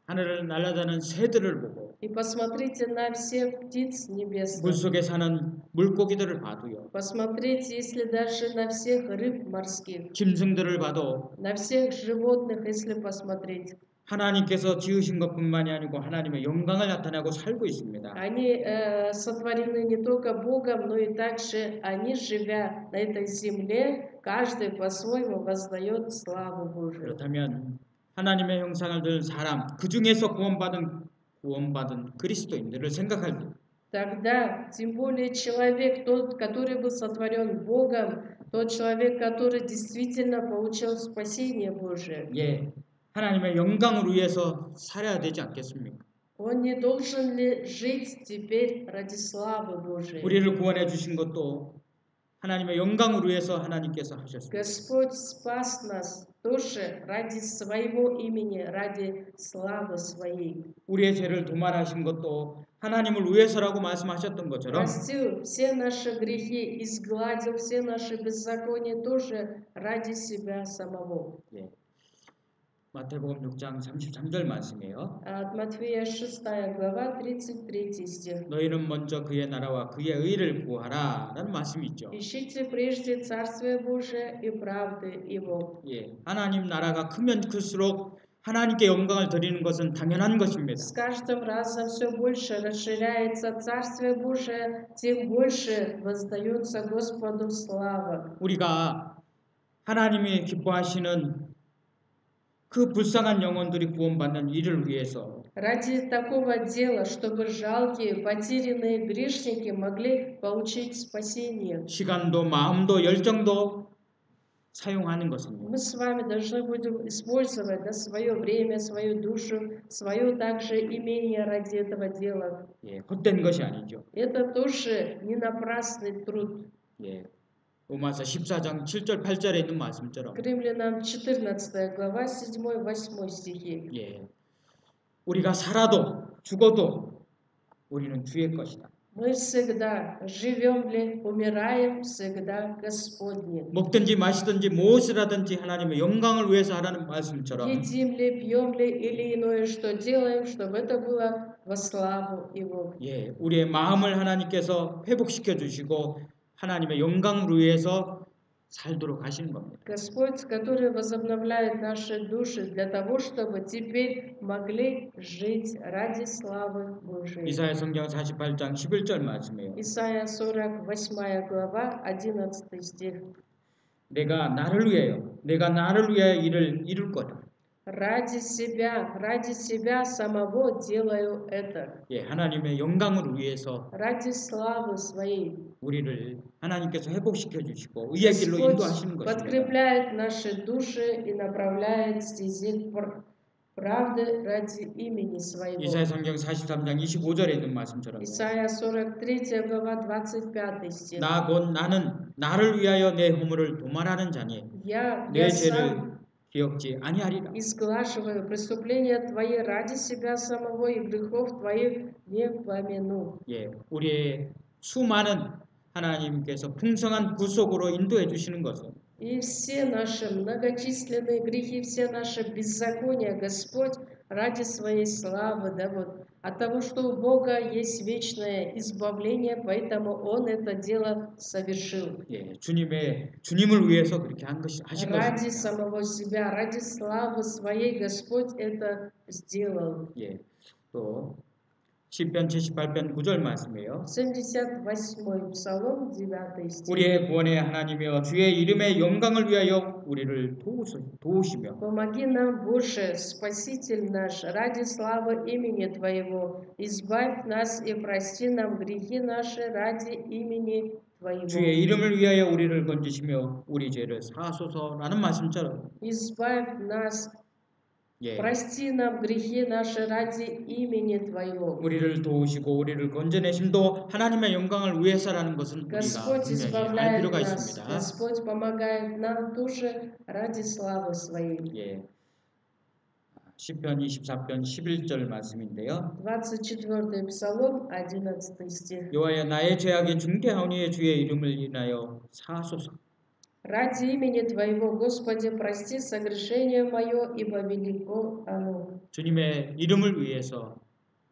하늘을 날아다니는 새들을 보고 И посмотрите на всех птиц небесных. 물속에 사는 물고기들을 봐도요. Посмотрите, если даже на всех рыб морских, 짐승들을 봐도 на всех животных, если посмотреть. 하나님께서 지으신 것뿐만이 아니고 하나님의 영광을 나타내고 살고 있습니다. Они сотворены не только Богом, но и также они, живя на этой земле, каждый по-своему воздает славу Божию. 그렇다면 하나님의 형상을 든 사람, 그 중에서 구원받은 그리스도인들을 생각할 때 Тогда, тем более человек, тот, который был сотворен Богом, тот человек, который действительно получил спасение Божие, 예, 하나님의 영광을 위해서 살아야 되지 않겠습니까? он не должен ли жить теперь ради славы Божией? 우리를 구원해 주신 것도 하나님의 영광을 위해서 하나님께서 하셨습니다. Господь спас нас тоже ради своего имени, ради славы своей. 우리의 죄를 도말하신 것도 하나님을 위해서라고 말씀하셨던 것처럼 Простил все наши грехи, изгладил все наши беззакония тоже ради себя самого. 예, 마태복음 6장 33절 말씀이에요. От Матфея 6 глава 33 стих. 너희는 먼저 그의 나라와 그의 의를 구하라 라는 말씀이 있죠. Ищите прежде Царствие Божие и правды Его. 예, 하나님 나라가 크면 클수록 하나님께 영광을 드리는 것은 당연한 것입니다. С каждым разом все больше расширяется Царствие Божие, тем больше воздается Господу слава. 우리가 하나님이 기뻐하시는 그 불쌍한 영혼들이 구원받는 일을 위해서 Ради такого дела, чтобы жалкие, потерянные грешники могли получить спасение, 시간도 마음도 열정도 사용하는 것입니다. мы с вами должны будем использовать, да, свое время, свою душу, свое также имение ради этого дела. 예, 헛된 것이 아니죠. Это тоже не напрасный труд. 예, 로마서 14장 7절 8절에 있는 말씀처럼 К Римлянам 14 глава 7-8 стихи. 예, 우리가 살아도 죽어도 우리는 주의 것이다. Мы всегда, живем ли, умираем, всегда Господни. 먹든지 마시든지 무엇을 하든지 하나님의 영광을 위해서 하라는 말씀처럼 Едим ли, пьем ли или иное, что делаем, чтобы это было во славу Его. 예, 우리의 마음을 하나님께서 회복시켜 주시고 하나님의 영광을 위해서 살도록 하시는 겁니다. Господь, который возобновляет наши души для того, чтобы теперь могли жить ради славы Божией. 이사야 성경 48장 11절 말씀이에요. Исайя 48 глава 11 стих. 내가 나를 위하여 일을 이룰 거다. Ради себя самого делаю это. 예, 하나님의 영광을 위해서 Ради славы своей. 우리를 하나님께서 회복시켜 주시고 의의 길로 인도하시는 Господь 것입니다. подкрепляет наши души и направляет стези правды ради имени своего. 이사야 성경 43장 25절에 있는 말씀처럼 Исайя 43 глава 25 стих. 나 곧 나는 나를 위하여 내 허물을 도말하는 자니 Я 내 сам 죄를 기억지 아니하리라. изглаживаю преступления твои ради себя самого и грехов твоих не помяну. 예, 우리의 수많은 하나님께서 풍성한 구속으로 인도해 주시는 것은 И все наши многочисленные грехи, все наши беззакония, Господь ради своей славы, да, вот, от того, что у Бога есть вечное избавление, поэтому Он это дело совершил. 예, 주님을 위해서 그렇게 하신 Ради 것입니다. самого себя, ради славы своей Господь это сделал. 예, 또 시편 78편 9절 말씀이에요. 78-й Псалом, 9 стих. 우리의 구원의 하나님이여 주의 이름의 영광을 위하여 우리를 도우시며 Помоги нам, Боже, Спаситель наш, ради славы имени Твоего, избавь нас и прости нам грехи наши ради имени Твоего. 주의 이름을 위하여 우리를 건지시며 우리 죄를 사하소서라는 말씀처럼 Избавь нас, 예, прости нам грехи наши ради имени Твоего. 우리를 도우시고 우리를 건져내심도 하나님의 영광을 위해서라는 것은 우리가 Господь 분명히 알 избавляет 필요가 нас, 있습니다. Господь помогает нам тоже ради славы Своей. 예, 시편 24편 11절 말씀인데요. 24 Псалом, 11 стих. 여호와여 나의 죄악이 중대하오니 주의 이름을 인하여 사하소서. Ради имени Твоего, Господи, прости согрешение мое, ибо велико оно. 주님의 이름을 위해서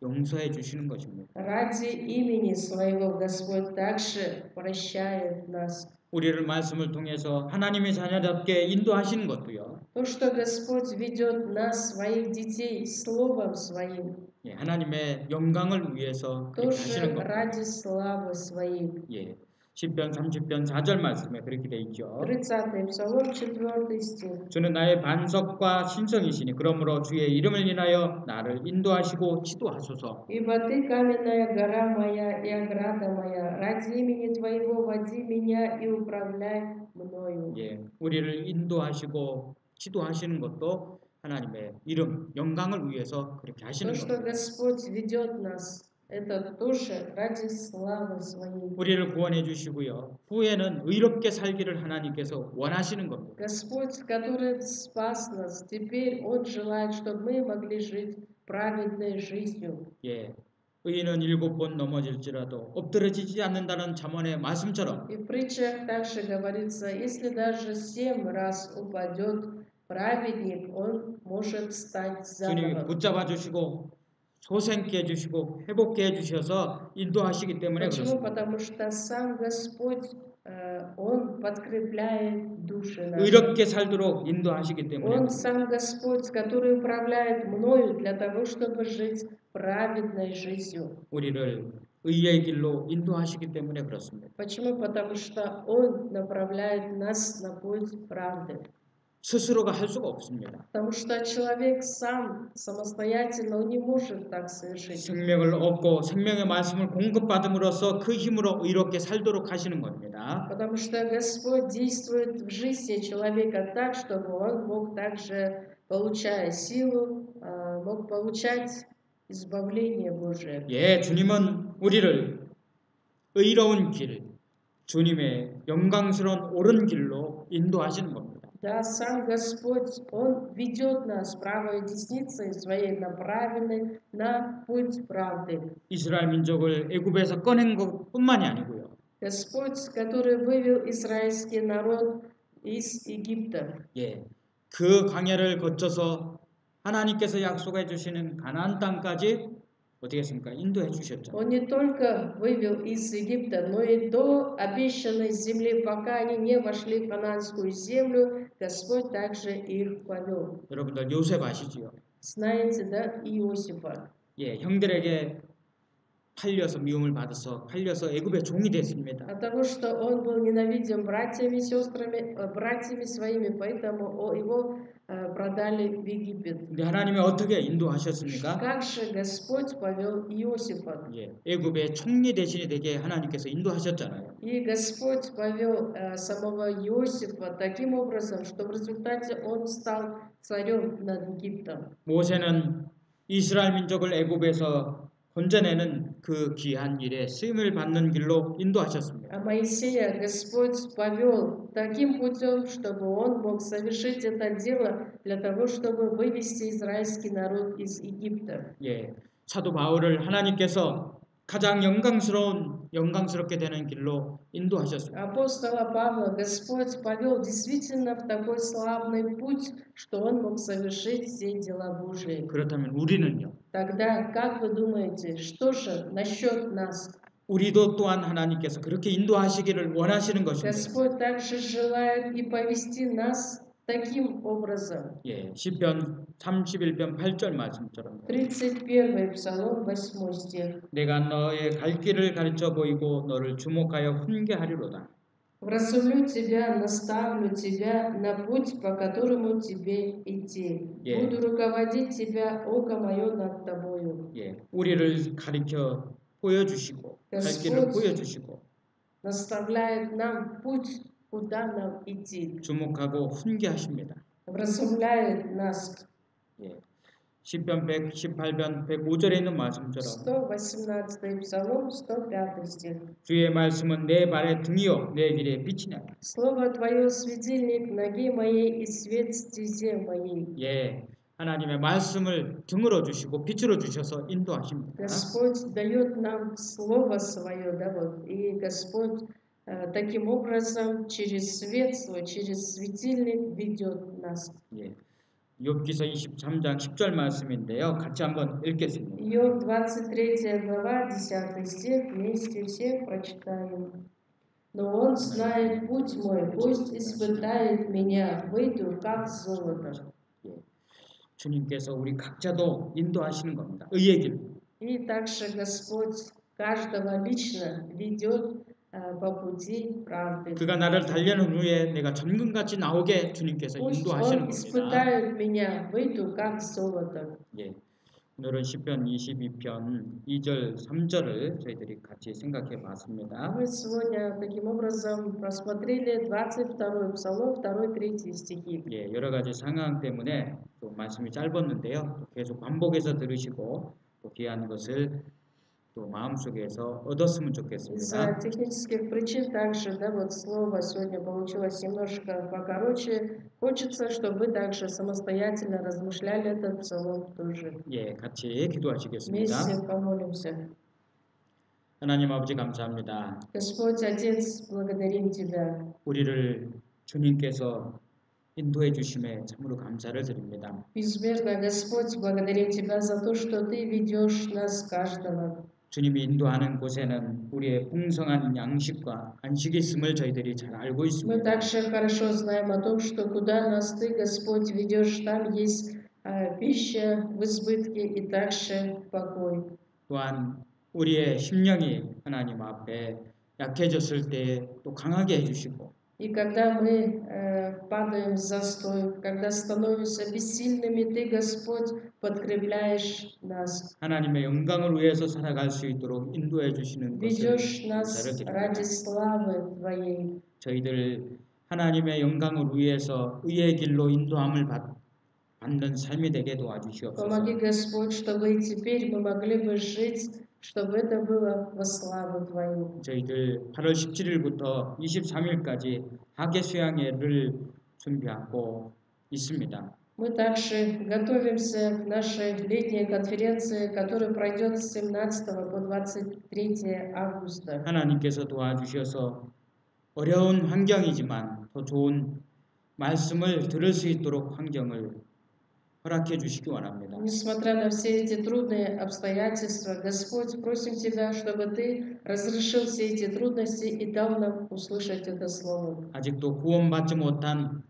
용서해 주시는 것입니다. Ради имени Своего Господь также прощает нас. 우리를 말씀을 통해서 하나님의 자녀답게 인도하시는 것도요. То, что Господь ведет нас, своих детей, Словом Своим, 예, 하나님의 영광을 위해서 그렇게 하시는 тоже 것. ради славы Своей. 예, 시편 30편 4절 말씀에 그렇게 돼 있죠. 30 Псалом, 4 стих. 주는 나의 반석과 신성이시니 그러므로 주의 이름을 인하여 나를 인도하시고 지도하소서. Ибо Ты каменная гора моя и ограда моя, ради имени Твоего води меня и управляй мною. 예, 우리를 인도하시고 지도하시는 것도 하나님의 이름, 영광을 위해서 그렇게 하시는 То, что 겁니다. Господь ведет нас, это тоже ради славы Своей. 우리를 구원해 주시고요. 후에는 의롭게 살기를 하나님께서 원하시는 겁니다. Господь, который спас нас, теперь Он желает, чтобы мы могли жить праведной жизнью. 예, 의인은 7번 넘어질지라도 엎드러지지 않는다는 잠언의 말씀처럼 И в притчах также говорится, если даже 7 раз упадет праведник, он может встать 주님이 заново. 붙잡아 주시고 소생케 해주시고 회복케 해주셔서 인도하시기 때문에 Почему? 그렇습니다. Потому что сам Господь, Он подкрепляет души наши. 의롭게 살도록 인도하시기 때문에 Он 그렇습니다. сам Господь, который управляет мною для того, чтобы жить праведной жизнью. 우리를 의의 길로 인도하시기 때문에 그렇습니다. Почему? Потому что Он направляет нас на путь правды. 스스로가 할 수가 없습니다. Потому что человек сам, самостоятельно, он не может так совершить. 생명을 얻고 생명의 말씀을 공급받음으로써 그 힘으로 의롭게 살도록 하시는 겁니다. Потому что Господь действует в жизни человека так, чтобы он мог также, получая силу, мог получать избавление Божие. 예, 주님은 우리를 의로운 길, 주님의 영광스러운 옳은 길로 인도하시는 겁니다. Да, сам Господь, Он ведет нас правой десницей своей направленной на путь правды. 이스라엘 민족을 애굽에서 꺼낸 것뿐만이 아니고요. Господь, который вывел израильский народ из Египта. 예, 그 광야를 거쳐서 하나님께서 약속해 주시는 가나안 땅까지 어떻게 했습니까? 인도해 주셨죠. Он не только вывел из Египта, но и до обещанной земли, пока они не вошли в Ханаанскую землю, Господь также их повел. 여러분들 요셉 아시지요? Знаете, да, Иосифа? 예, 형들에게 팔려서 미움을 받아서 팔려서 애굽의 종이 됐습니다. От того, что он был ненавидим братьями, сестрами, братьями своими, поэтому его продали в Египет. 근데 하나님이 어떻게 인도하셨습니까? Как же Господь повел Иосифа? 예, 애굽의 총리 대신이 되게 하나님께서 인도하셨잖아요. И Господь повел самого Иосифа таким образом, что в результате он стал царем над Египтом. 모세는 이스라엘 민족을 애굽에서 건져내는 그 귀한 일에 쓰임을 받는 길로 인도하셨습니다. А Моисея Господь повел таким путем, чтобы он мог совершить это дело для того, чтобы вывести израильский народ из Египта. 예, 사도 바울을 하나님께서 가장 영광스럽게 되는 길로 인도하셨습니다. Апостола Павла Господь повел действительно в такой славный путь, что он мог совершить все дела Божии. 그렇다면 우리는요? Тогда, как вы думаете, что же насчет нас? 우리도 또한 하나님께서 그렇게 인도하시기를 원하시는 것입니다. Господь также желает и повести нас таким образом. 예, 시편 31편 8절 말씀처럼 31 Псалом, 8 стих. 내가 너의 갈 길을 가르쳐 보이고 너를 주목하여 훈계하리로다. Вразумлю тебя, наставлю тебя на путь, по которому тебе идти. 예. Буду руководить тебя, око мое над тобою. 예, 우리를 가르쳐 보여주시고 갈 길을 보여주시고 Наставляет нам путь, куда нам идти. 주목하고 훈계하십니다. Вразумляет нас. 예, 시편 118편 105절에 있는 말씀처럼 118 Псалом, 105 стих. 주의 말씀은 내 발의 등이요 내 길의 빛이냐. Слово Твое светильник ноги моей и свет стезе моей. 예, 하나님의 말씀을 등으로 주시고 빛으로 주셔서 인도하십니다. Господь дает нам Слово Свое, да, вот, и Господь таким образом через свет свой, через светильник ведет нас. 예. 욥기서 23장 10절 말씀인데요. 같이 한번 읽겠습니다. Иов 23 глава, 10 стих, вместе все прочитаем. Но он знает путь мой, пусть испытает меня, выйду как золото. 예. 주님께서 우리 각자도 인도하시는 겁니다. 의의 길. И также Господь каждого лично ведет по пути правды. 그가 나를 단련한 후에 내가 정금같이 나오게 주님께서 Пусть 인도하시는 он 겁니다. испытает меня, выйду как золото. 예. 오늘은 시편 22편 2절 3절을 저희들이 같이 생각해 봤습니다. Мы сегодня таким образом просмотрели 22 Псалом, 2, 3 стихи. 예, 여러 가지 상황 때문에 또 말씀이 짧았는데요. 또 계속 반복해서 들으시고 또 귀한 것을 또 마음속에서 얻었으면 Из-за 좋겠습니다. технических причин также, да, вот слово сегодня получилось немножко покороче. Хочется, чтобы вы также самостоятельно размышляли этот псалом тоже. 예, 같이 기도하시겠습니다. Вместе помолимся. 하나님 아버지 감사합니다. Господь, Отец, благодарим Тебя. 우리를 주님께서 인도해 주심에 참으로 감사를 드립니다. Безмерно, Господь, благодарим Тебя за то, что Ты ведешь нас каждого. 주님이 인도하는 곳에는 우리의 풍성한 양식과 안식이 있음을 저희들이 잘 알고 Мы 있습니다. также хорошо знаем о том, что куда нас Ты, Господь, ведешь, там есть пища в избытке и также покой. 또한 우리의 심령이 하나님 앞에 약해졌을 때 또 강하게 해주시고 И когда мы падаем в застой, когда становимся бессильными, Ты, Господь, подкрепляешь нас. 하나님의 영광을 위해서 살아갈 수 있도록 인도해 주시는 것을 Ведешь 감사를 нас 드립니다. ради славы Твоей. 저희들 하나님의 영광을 위해서 의의 길로 인도함을 받는 삶이 되게 도와주시옵소서. Помоги, Господь, чтобы и теперь мы могли бы жить, чтобы это было во славу Твою. 저희들 8월 17일부터 23일까지 학예 수양회를 준비하고 있습니다. Мы также готовимся к нашей летней конференции, которая пройдет с 17 по 23 августа. 하나님께서 도와주셔서 어려운 환경이지만 더 좋은 말씀을 들을 수 있도록 환경을 허락해 주시기 원합니다. Несмотря на все эти трудные обстоятельства, Господь, просим Тебя, чтобы Ты разрешил все эти трудности и дал нам услышать это Слово. 아직도 구원받지 못한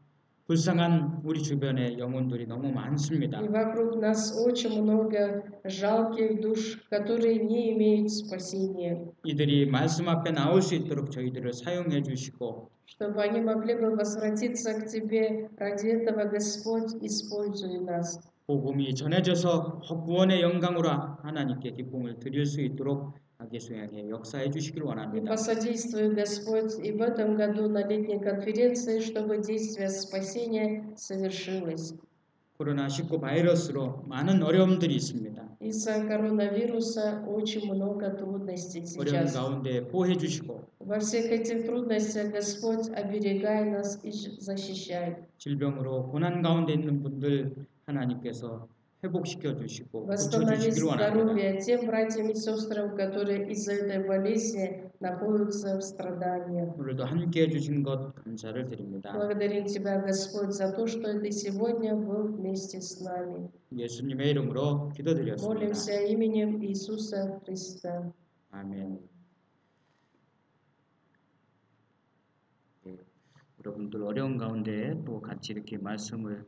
불쌍한 우리 주변에 영혼들이 너무 많습니다. И вокруг нас очень много жалких душ, которые не имеют спасения. 이들이 말씀 앞에 나올 수 있도록 저희들을 사용해 주시고 Чтобы они могли бы возвратиться к Тебе, ради этого, Господь, используй нас. 복음이 전해져서 구원의 영광으로 하나님께 기쁨을 드릴 수 있도록 학예 수양회 역사해 주시길 И 원합니다. посодействуй, Господь, и в этом году на летней конференции, чтобы действие спасения совершилось. 코로나19 바이러스로 많은 어려움들이 있습니다. Из-за коронавируса очень много трудностей 어려운 сейчас. 가운데 보호해 주시고 Во всех этих трудностях, Господь, оберегай нас и защищай. 질병으로 고난 가운데 있는 분들 하나님께서 회복시켜 주시고 Восстанови 고쳐주시길 원합니다. здоровье тем братьям и сестрам, которые из-за этой болезни находятся в страданиях. 오늘도 함께해 주신 것 감사를 드립니다. Благодарим Тебя, Господь, за то, что Ты сегодня был вместе с нами. 예수님의 이름으로 기도드렸습니다. Молимся именем Иисуса Христа. 아멘. 네, 여러분들 어려운 가운데 또 같이 이렇게 말씀을